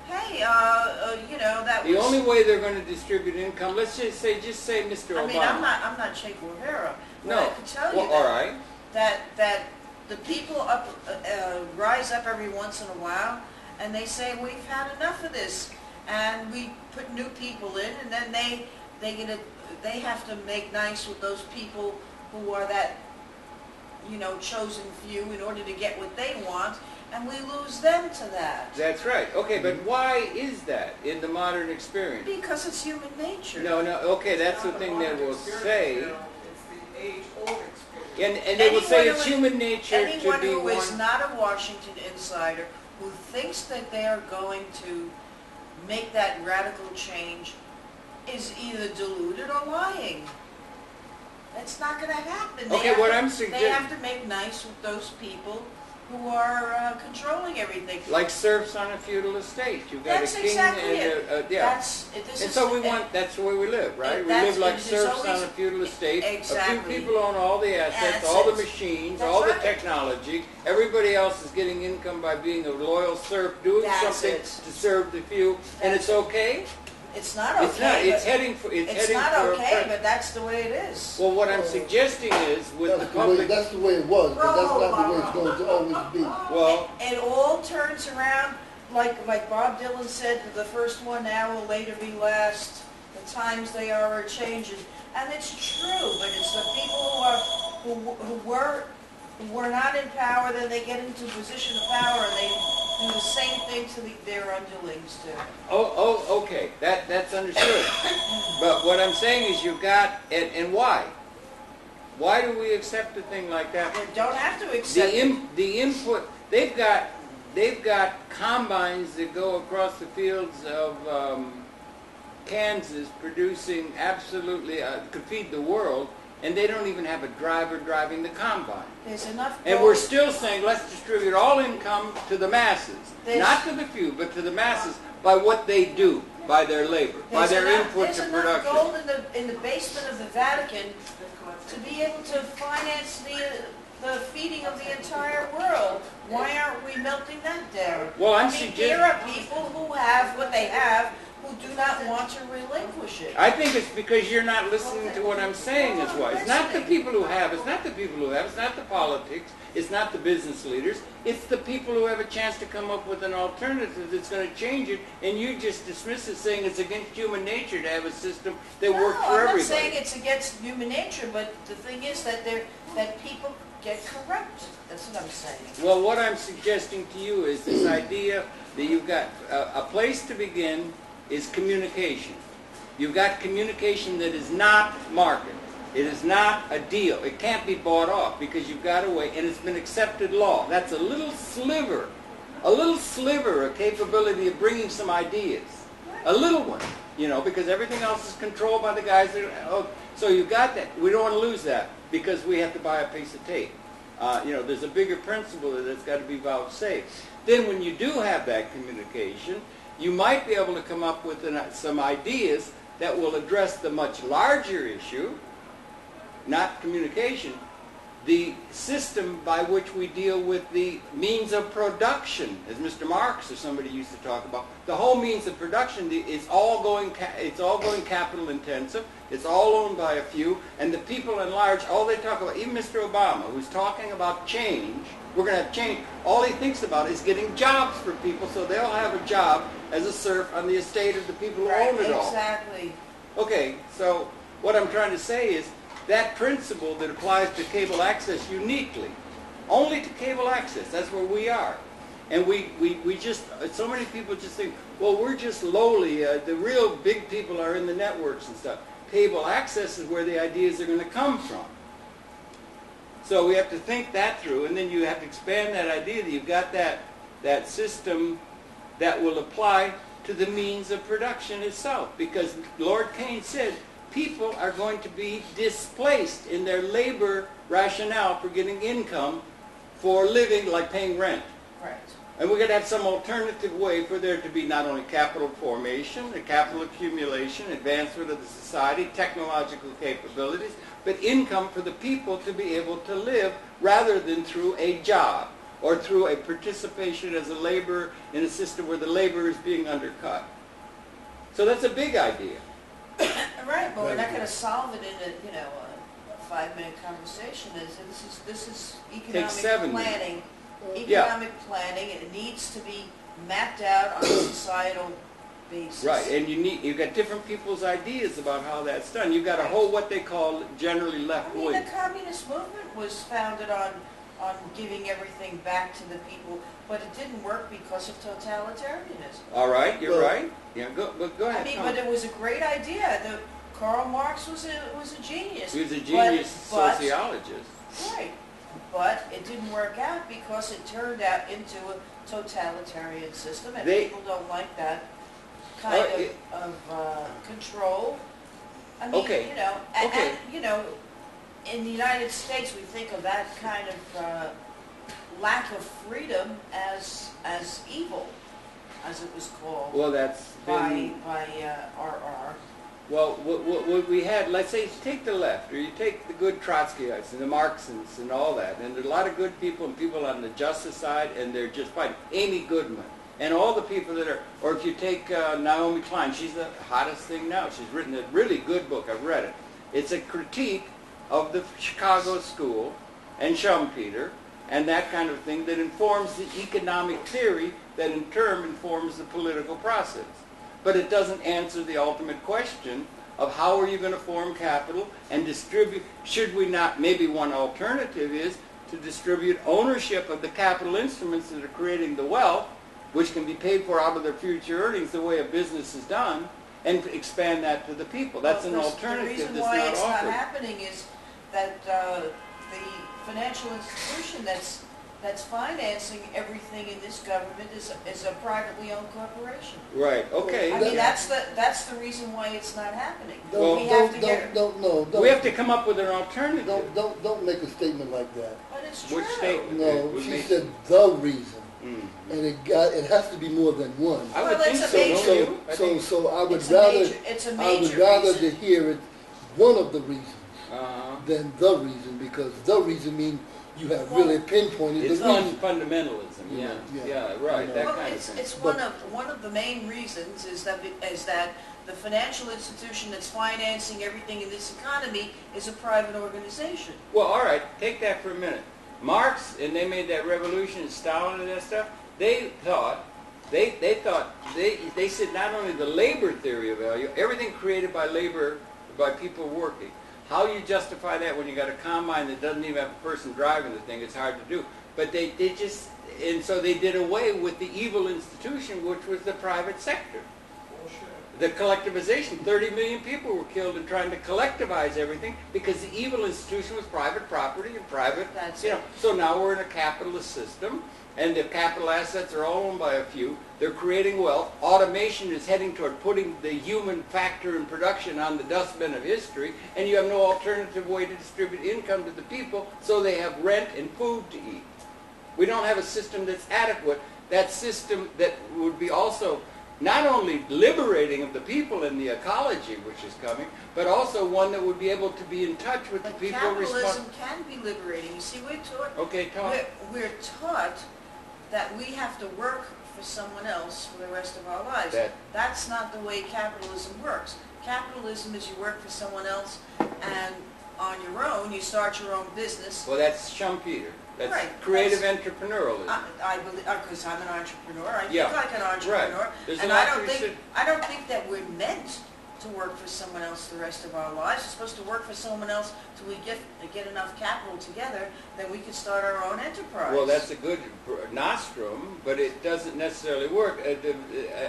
Hey, that was... The only way they're going to distribute income, let's just say Mr. Obama. I mean, I'm not Che Guevara. But No. I can tell you All right. that the people rise up every once in a while, and they say, we've had enough of this. and we put new people in, and then they have to make nice with those people who are that, you know, chosen few in order to get what they want, and we lose them to that. That's right. Okay, but why is that in the modern experience? Because it's human nature. No, okay, that's the thing they will say. It's the age-old experience. And they will say Anyone it's who- human nature to Anyone be who is one. not a Washington insider, who thinks that they are going to make that radical change, is either deluded or lying. It's not going to happen. Okay, what I'm suggesting- They have to make nice with those people who are controlling everything. Like serfs on a feudal estate. You've got That's a king exactly and it. this is, and so that's the way we live, right? We that's- live like it is serfs always- on a feudal estate. Exactly. A few people own all the assets, Assets. all the machines, That's all the right. technology. Everybody else is getting income by being a loyal serf, doing That's something it. to serve the few, and That's it's it. okay. It's not okay. It's not. It's but- heading for. It's heading not for. okay, but that's the way it is. Well, what I'm suggesting is with the That's the way, public. that's the way it was, but that's not the way it's going to always be. Well, It all turns around, like Bob Dylan said, the first one now will later be last. The times they are changing, and it's true. But it's the people who were not in power. Then they get into a position of power, and they do the same thing to their underlings do. okay, that's understood. But what I'm saying is you've got, and why? Why do we accept a thing like that? They don't have to accept it. The input, they've got combines that go across the fields of Kansas producing absolutely, could feed the world, and they don't even have a driver driving the combine. There's enough. And we're still saying let's distribute all income to the masses, There's- not to the few, but to the masses by what they do, by their labor, by their input to There's production. enough gold in the basement of the Vatican to be able to finance the feeding of the entire world. Why aren't we melting that down? Well, I'm I mean, suggesting- there are people who have what they have who do not want to relinquish it. I think it's because you're not listening to what I'm saying is why. It's not the people who have, it's not the people who have, it's not the politics, it's not the business leaders, it's the people who have a chance to come up with an alternative that's going to change it, and you just dismiss it saying it's against human nature to have a system that works for No, I'm not everybody. saying it's against human nature, but the thing is that people get corrupt. That's what I'm saying. Well, what I'm suggesting to you is this idea that you've got a place to begin is communication. You've got communication that is not market. It is not a deal. It can't be bought off because you've got a way, and it's been accepted law. That's a little sliver of capability of bringing some ideas. A little one, because everything else is controlled by the guys that so you've got that. We don't want to lose that because we have to buy a piece of tape. There's a bigger principle that's got to be vouchsafed. Then when you do have that communication, you might be able to come up with some ideas that will address the much larger issue, not communication, the system by which we deal with the means of production, as Mr. Marx or somebody used to talk about. The whole means of production is all going capital intensive. It's all owned by a few, and the people in large, all they talk about, even Mr. Obama, who's talking about change, we're going to have change, all he thinks about is getting jobs for people so they'll have a job as a serf on the estate of the people who own it all. Exactly. Okay, so what I'm trying to say is that principle that applies to cable access uniquely, only to cable access, that's where we are. And we just, so many people just think, well, we're just lowly, the real big people are in the networks and stuff. Cable access is where the ideas are going to come from. So we have to think that through, and then you have to expand that idea that you've got that system that will apply to the means of production itself. Because Lord Keynes said people are going to be displaced in their labor rationale for getting income for living, like paying rent. Right. And we're going to have some alternative way for there to be not only capital formation, the capital accumulation, advancement of the society, technological capabilities, but income for the people to be able to live rather than through a job or through a participation as a laborer in a system where the labor is being undercut. So that's a big idea. Right, but we're not going to solve it in a 5-minute conversation. This is Takes 7 economic minutes. planning. Yeah. Economic planning, and it needs to be mapped out on a societal basis. Right, and you've got different people's ideas about how that's done. You've got a whole what they call generally left I mean, wing. the communist movement was founded on giving everything back to the people, but it didn't work because of totalitarianism. All right, you're Well- right. Yeah, go ahead. I mean, Tom. but it was a great idea. Karl Marx was a genius. He was a genius but- sociologist. Right, but it didn't work out because it turned out into a totalitarian system, and people don't like that kind of control. I mean, Okay. you know, and, Okay. and, you know, in the United States, we think of that kind of lack of freedom as evil, as it was called Well, that's been... by RR. Well, what we had, let's say, you take the left, or you take the good Trotskyites and the Marxists and all that, and there's a lot of good people and people on the justice side, and they're just fine. Amy Goodman, and all the people that are, or if you take Naomi Klein, she's the hottest thing now. She's written a really good book, I've read it. It's a critique of the Chicago school and Schumpeter and that kind of thing that informs the economic theory that in turn informs the political process. But it doesn't answer the ultimate question of how are you going to form capital and distribute. Should we not, maybe one alternative is to distribute ownership of the capital instruments that are creating the wealth, which can be paid for out of their future earnings the way a business is done, and expand that to the people. That's an alternative that's not offered. The reason why it's not happening is that the financial institution that's financing everything in this government is a privately owned corporation. Right. Okay. I mean, that's the reason why it's not happening. Don't, we have to we have to come up with an alternative. Don't make a statement like that. But it's true. Which statement? No, Was she made- said the reason, Mhm. and it has to be more than one. I would Well, think it's a so. major- Don't you? I So think- so I would It's a rather major- it's a I would major rather reason. to hear it one of the reasons Uh-huh. than the reason, because the reason means you have Well, really pinpointed It's the on reason. fundamentalism. Yeah. Yeah. Yeah. Right. You That Well, kind of it's thing. it's But- one of the main reasons is that the financial institution that's financing everything in this economy is a private organization. Well, all right, take that for a minute. Marx, and they made that revolution, and Stalin and that stuff, they said not only the labor theory of value, everything created by labor, by people working. How you justify that when you got a combine that doesn't even have a person driving the thing, it's hard to do. But they just, and so they did away with the evil institution, which was the private sector. The collectivization, 30 million people were killed in trying to collectivize everything because the evil institution was private property and private, That's you know. it. So now we're in a capitalist system, and the capital assets are all owned by a few. They're creating wealth. Automation is heading toward putting the human factor in production on the dustbin of history, and you have no alternative way to distribute income to the people, so they have rent and food to eat. We don't have a system that's adequate. That system that would be also not only liberating of the people in the ecology, which is coming, but also one that would be able to be in touch with the But people capitalism can be liberating. You see, Okay, Tom. we're taught that we have to work for someone else for the rest of our lives. That's not the way capitalism works. Capitalism is you work for someone else, and on your own, you start your own business. Well, that's Schumpeter. That's Right, creative that's- entrepreneurialism. I believe, because I'm an entrepreneur, I Yeah, think like an entrepreneur, right. There's a and lot I to don't research. think that we're meant to work for someone else the rest of our lives. We're supposed to work for someone else till we get enough capital together, then we can start our own enterprise. Well, that's a good nostrum, but it doesn't necessarily work.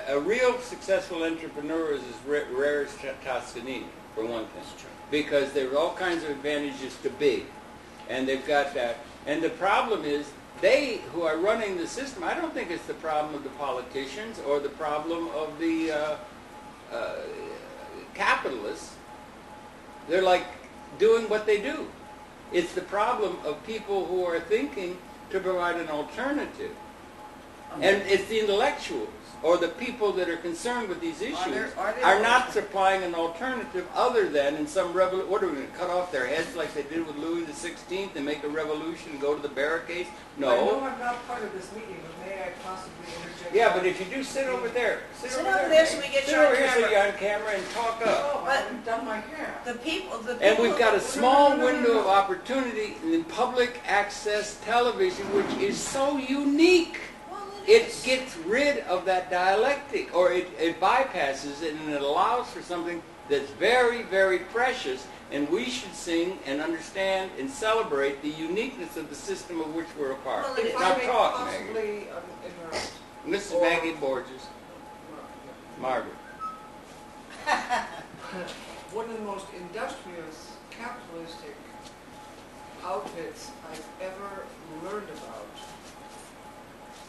A real successful entrepreneur is as rare as Toscanini, for one thing, because there are all kinds of advantages to big, and they've got that. And the problem is, they who are running the system, I don't think it's the problem of the politicians or the problem of the capitalists. They're like doing what they do. It's the problem of people who are thinking to provide an alternative. And it's the intellectuals or the people that are concerned with these issues are not supplying an alternative other than in some revolution. What are we going to cut off their heads like they did with Louis XVI and make a revolution and go to the barricades? I know No. I'm not part of this meeting, but may I possibly interject? Yeah, but if you do, sit over there. Sit over there so we get sit you on over here so camera. you're on camera and talk up. Oh, I haven't done my hair. The people And we've got a small no, no, window no. of opportunity in public access television, which is so unique. Well, it it gets rid of that dialectic, or it bypasses it, and it allows for something that's very, very precious, and we should sing and understand and celebrate the uniqueness of the system of which we're a part. Well, it is. If Now I may talk, Maggie. possibly interrupt. Mrs. Or- Maggie Borges, Well, yeah. Margaret. One of the most industrious, capitalistic outfits I've ever learned about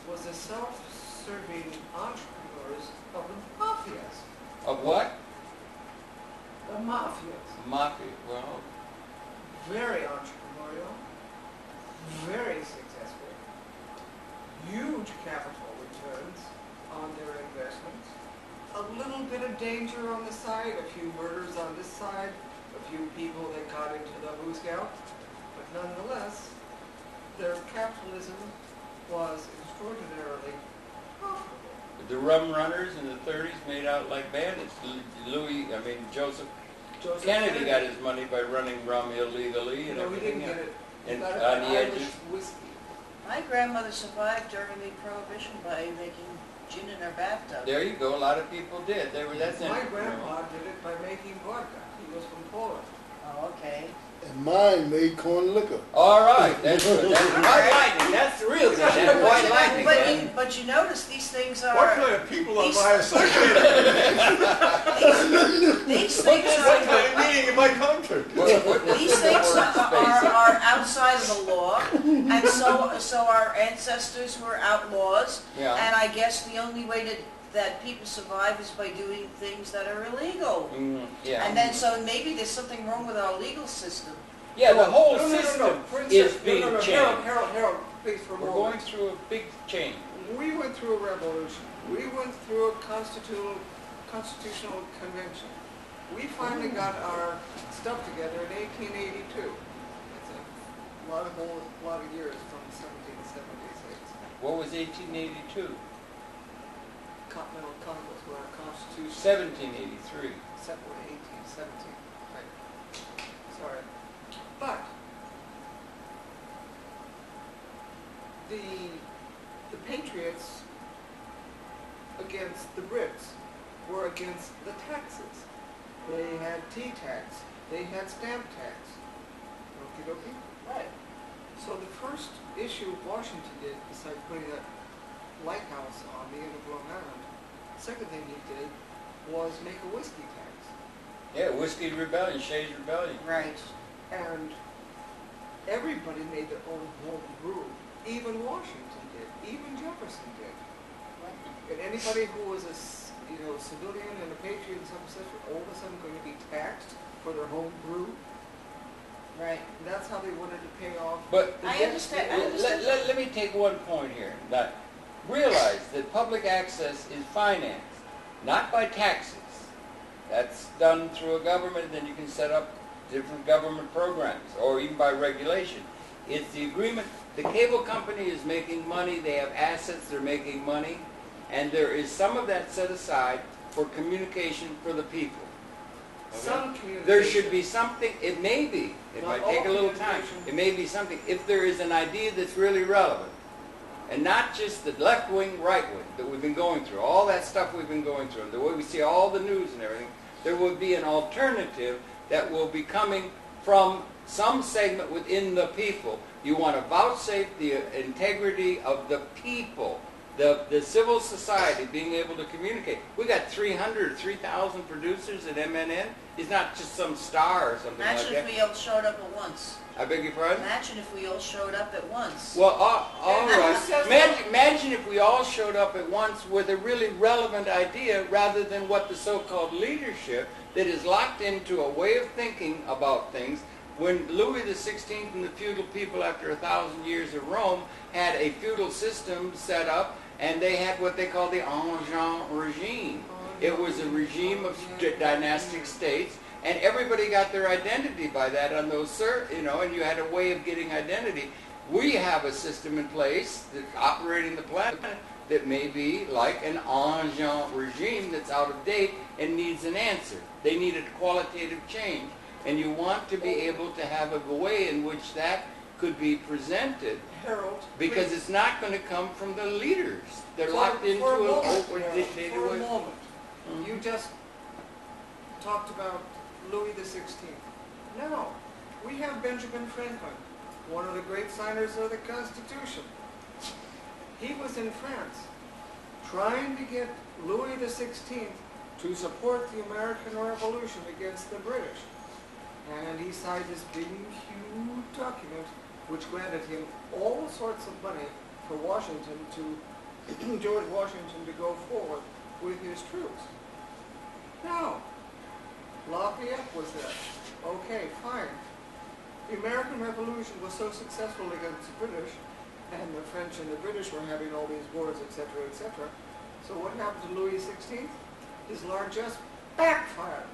was the self-serving entrepreneurs of the mafias. Of what? The mafias. Mafia. Well, Very entrepreneurial, very successful, huge capital returns on their investments, a little bit of danger on the side, a few murders on this side, a few people that got into the Who Scout, but nonetheless, their capitalism was extraordinarily profitable. the rum runners in the 30s made out like bandits. Joseph Kennedy got his money by running rum illegally and No, he everything didn't get else. it. He And got it on by the Irish edges. whiskey. My grandmother survived during the Prohibition by making gin in her bathtub. There you go. A lot of people did. That's My it. grandpa did it by making vodka. He was from Poland. Oh, okay. And mine made corn liquor. All right. That's good. That's white lightning. That's the real thing. That's white lightning. man. But you notice these things What are, kind of people am These- I associated with? these things What kind are, of meeting am I come to? these things are outside of the law, and so our ancestors were outlaws, Yeah. and I guess the only way that people survive is by doing things that are illegal. Yeah. And then, so maybe there's something wrong with our legal system. Yeah, the whole No, system Princess, is being Harold, changed. Harold, please for a We're moment. going through a big change. We went through a revolution. We went through a constitutional convention. We finally got our stuff together in 1882. That's a lot of years from 1776. What was 1882? Continental Congress, where our Constitution. 1783. Except for 1817. Right. Sorry. But the Patriots against the Brits were against the taxes. They had tea tax. They had stamp tax. Okie dokie. Right. So the first issue Washington did, besides putting that lighthouse on the end of Long Island, the second thing he did was make a whiskey tax. Yeah, Whiskey Rebellion, Shays Rebellion. Right. And everybody made their own home brew. Even Washington did. Even Jefferson did. And anybody who was a civilian and a patriot and such were all of a sudden going to be taxed for their home brew. Right. And that's how they wanted to pay off. But the I debt. understand. let me take one point here. That realize that public access is financed not by taxes. That's done through a government, then you can set up different government programs, or even by regulation. It's the agreement. The cable company is making money, they have assets, they're making money, and there is some of that set aside for communication for the people. Okay? Some communication. There should be something, it may be, it Not might take a all little time, communication. it may be something, if there is an idea that's really relevant, and not just the left wing, right wing that we've been going through, all that stuff we've been going through, and the way we see all the news and everything, there will be an alternative that will be coming from some segment within the people. You want to vouchsafe the integrity of the people, the civil society being able to communicate. We got 3,000 producers at MNN. He's not just some star or something Imagine like if that. we all showed up at once. I beg your pardon? Imagine if we all showed up at once. Well, all And right. who says Imagine if we all showed up at once with a really relevant idea rather than what the so-called leadership that is locked into a way of thinking about things. When Louis XVI and the feudal people after 1,000 years of Rome had a feudal system set up, and they had what they call the Ancien regime. It was a regime of dynastic states, and everybody got their identity by that on those, and you had a way of getting identity. We have a system in place that's operating the planet that may be like an Ancien regime that's out of date and needs an answer. They need a qualitative change. And you want to be able to have a way in which that could be presented, Harold, because please. it's not going to come from the leaders. They're For- locked into for a an moment, open Harold, dictated for a way. moment. Mhm. You just talked about Louis XVI. No, we have Benjamin Franklin, one of the great signers of the Constitution. He was in France trying to get Louis XVI to support the American Revolution against the British. And he signed this big, huge document which granted him all sorts of money for Washington to, George Washington to go forward with his troops. Now, Lafayette was there. Okay, fine. The American Revolution was so successful against the British, and the French and the British were having all these wars, etc., etc. So what happened to Louis XVI? His largesse backfired.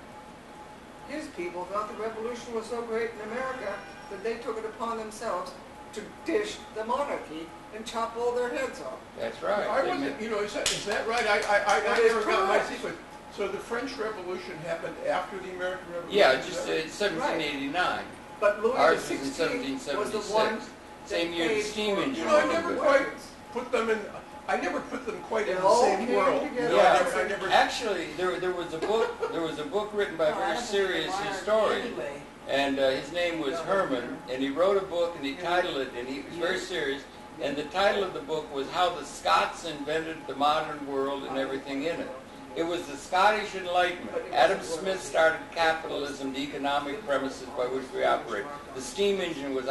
His people thought the revolution was so great in America that they took it upon themselves to dish the monarchy and chop all their heads off. That's right. I They wasn't, made- is that right? I That is never got my correct. sequence. So the French Revolution happened after the American Revolution? Yeah, is just that right? 1789. But Louis Ours was XVI in was the one 1776. that Same year the paid steam for engine. You know, I was never invented. quite put them in, I never put them quite in It the all same came world. together. You know, Yeah, I never, actually, there was a book written by a very serious historian, Anyway. and his name was Herman, and he wrote a book and he titled it, and he was very serious, and the title of the book was How the Scots Invented the Modern World and Everything in It. It was the Scottish Enlightenment. Adam Smith started capitalism, the economic premises by which we operate. The steam engine was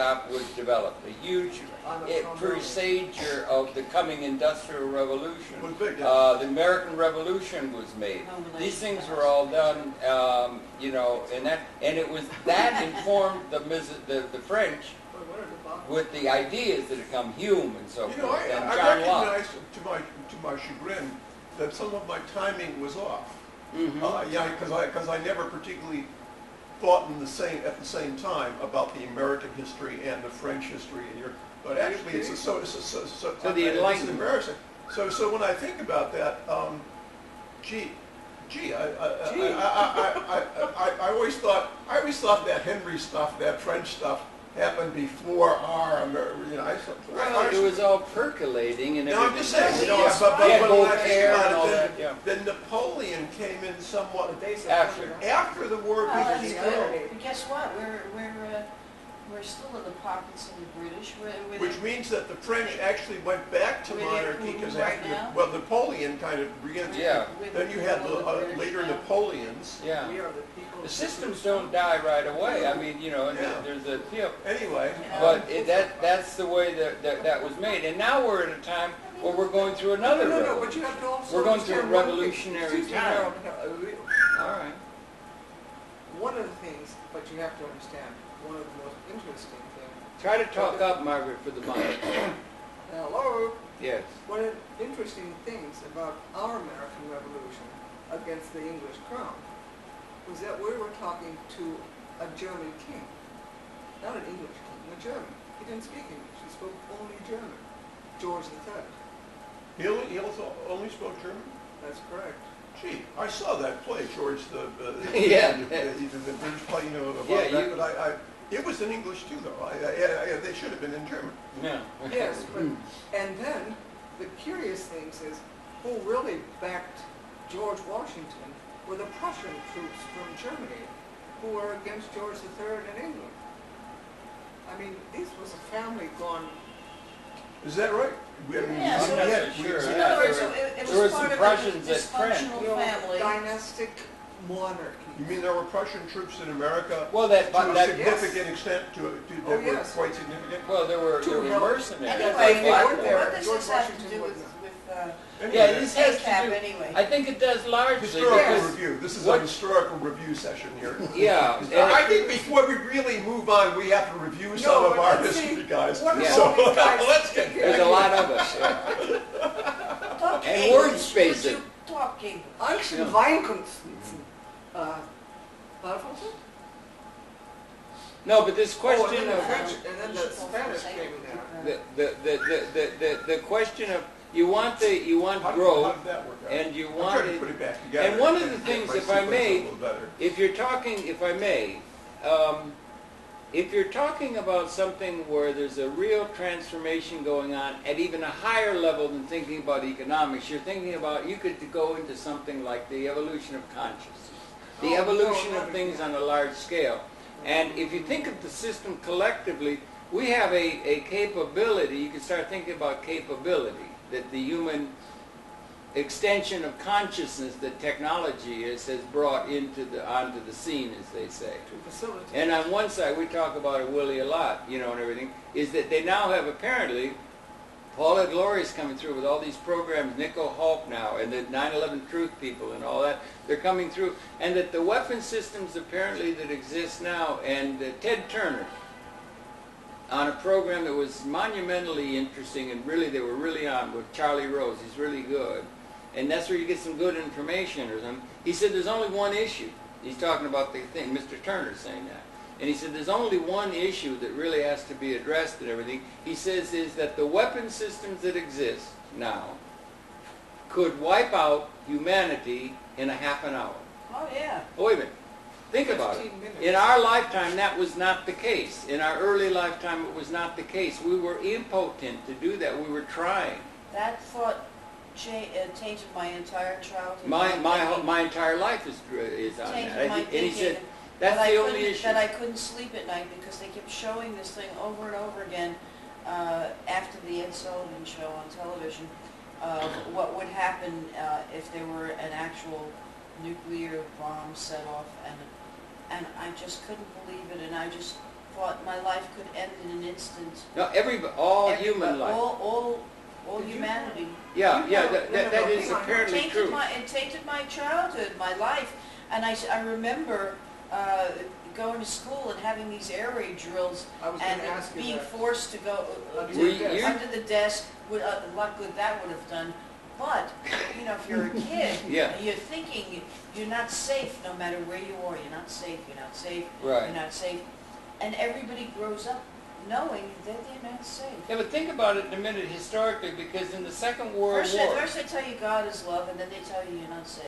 developed, a huge presager of the coming Industrial Revolution. Was big, The American Revolution was made. These things were all done, and it was that informed the French with the ideas that had come, Hume and so you know, forth, and I John Locke. recognized to my chagrin that some of my timing was off. Mhm. Yeah, because I never particularly thought at the same time about the American history and the French history in Europe. But actually, it's So the it's Enlightenment. embarrassing. So when I think about that, I always thought that Henry stuff, that French stuff, happened before our American. You know, Well, it was all percolating and no, everything. I'm just saying, you know, Yeah. but Yeah, when I think Voltaire about and all it, that, yeah. then Napoleon came in somewhat After. the war Well, that's became good. But guess what? We're still in the pockets of the British. We're which means that the French actually went back to We're there monarchy because right after now? Napoleon kind of began. Yeah. Then you had the later Napoleons. Yeah. We are the people. The systems don't die right away. I mean, Yeah. there's a Anyway, but that's the way that was made. And now we're at a time where we're going through another No, revolution. but you have to also We're going through a understand one thing. revolutionary Excuse me, time. Harold, All right. one of the things, but you have to understand, one of the most interesting things. Try to talk up, Margaret, for the mic. Hello. Yes. One of the interesting things about our American Revolution against the English crown was that we were talking to a German king, not an English king, a German. He didn't speak English; he spoke only German. George III. he also only spoke German. That's correct. Gee, I saw that play, George the Yeah. the British play, about Yeah, that, you- but it was in English too, though. They should have been in German. Yeah. Yes, but and then the curious thing is, who really backed George Washington were the Prussian troops from Germany, who were against George III in England. I mean, this was a family gone. Is that right? Yeah, so I'm not it's- so sure. So in Yeah, other words, there were- it there were was some part of Prussians a that French. dysfunctional family. Dynastic monarchy. You mean there were Prussian troops in America Well, that to a that significant extent, that Oh, were yes. quite significant? well, there were help. mercenaries. Anyway, They weren't there. what does George this have to Washington do with wasn't. Yeah, this has ACAP to do. anyway? I think it does largely Historical because review. This is what- a historical review session here. yeah, and I think before we really move on, we have to review some of but our let's history, see, guys. what are Yeah. all these guys Let's get thinking? there's a lot of us. Yeah. Talk And English. word spacing. Would you talk English? Ancient Yeah. Weinkunsten. What was it? No, but this Oh, and question then the of French, and then the Spanish came in there. the question of you want How growth did that work out? and you I'm want trying to it. put it back together. And one of the and things, get my if I sequence may, a little better. if you're talking, if I may, if you're talking about something where there's a real transformation going on at even a higher level than thinking about economics, you're thinking about, you could go into something like the evolution of consciousness, the evolution of things on a large scale. And if you think of the system collectively, we have a capability, you can start thinking about capability, that the human extension of consciousness that technology has brought onto the scene, as they say. To facilitate. And on one side, we talk about it, Willie, a lot, and everything, is that they now have apparently, Paula Gloria's coming through with all these programs, Nico Hulk now, and the 9/11 Truth people and all that, they're coming through, and that the weapon systems apparently that exist now, and Ted Turner, on a program that was monumentally interesting, and really they were really on with Charlie Rose, he's really good, and that's where you get some good information or something. He said there's only one issue. He's talking about the thing, Mr. Turner's saying that. And he said there's only one issue that really has to be addressed and everything. He says is that the weapon systems that exist now could wipe out humanity in a half an hour. Oh, yeah. Oh, wait a minute. Think about it. 15 minutes. In our lifetime, that was not the case. In our early lifetime, it was not the case. We were impotent to do that. We were trying. That thought tainted my entire childhood. My entire life is on Tainted that. my And he said, thinking that's that the I only couldn't- issue. That I couldn't sleep at night because they kept showing this thing over and over again after the Ed Sullivan show on television. What would happen if there were an actual nuclear bomb set off, and I just couldn't believe it, and I just thought my life could end in an instant. No, all Everybody- human life. All Did you- humanity. Yeah, You know, that is hang on. apparently true. It tainted my childhood, my life, and I remember going to school and having these air raid drills I was and going to ask you being that. forced to go Under your desk. under the desk. With what good that would have done. But if you're a kid, Yeah. and you're thinking you're not safe no matter where you are. You're not safe. You're not safe. Right. You're not safe. And everybody grows up knowing that they're not safe. Yeah, but think about it in a minute historically, because in the Second World First War... they tell you God is love, and then they tell you you're not safe.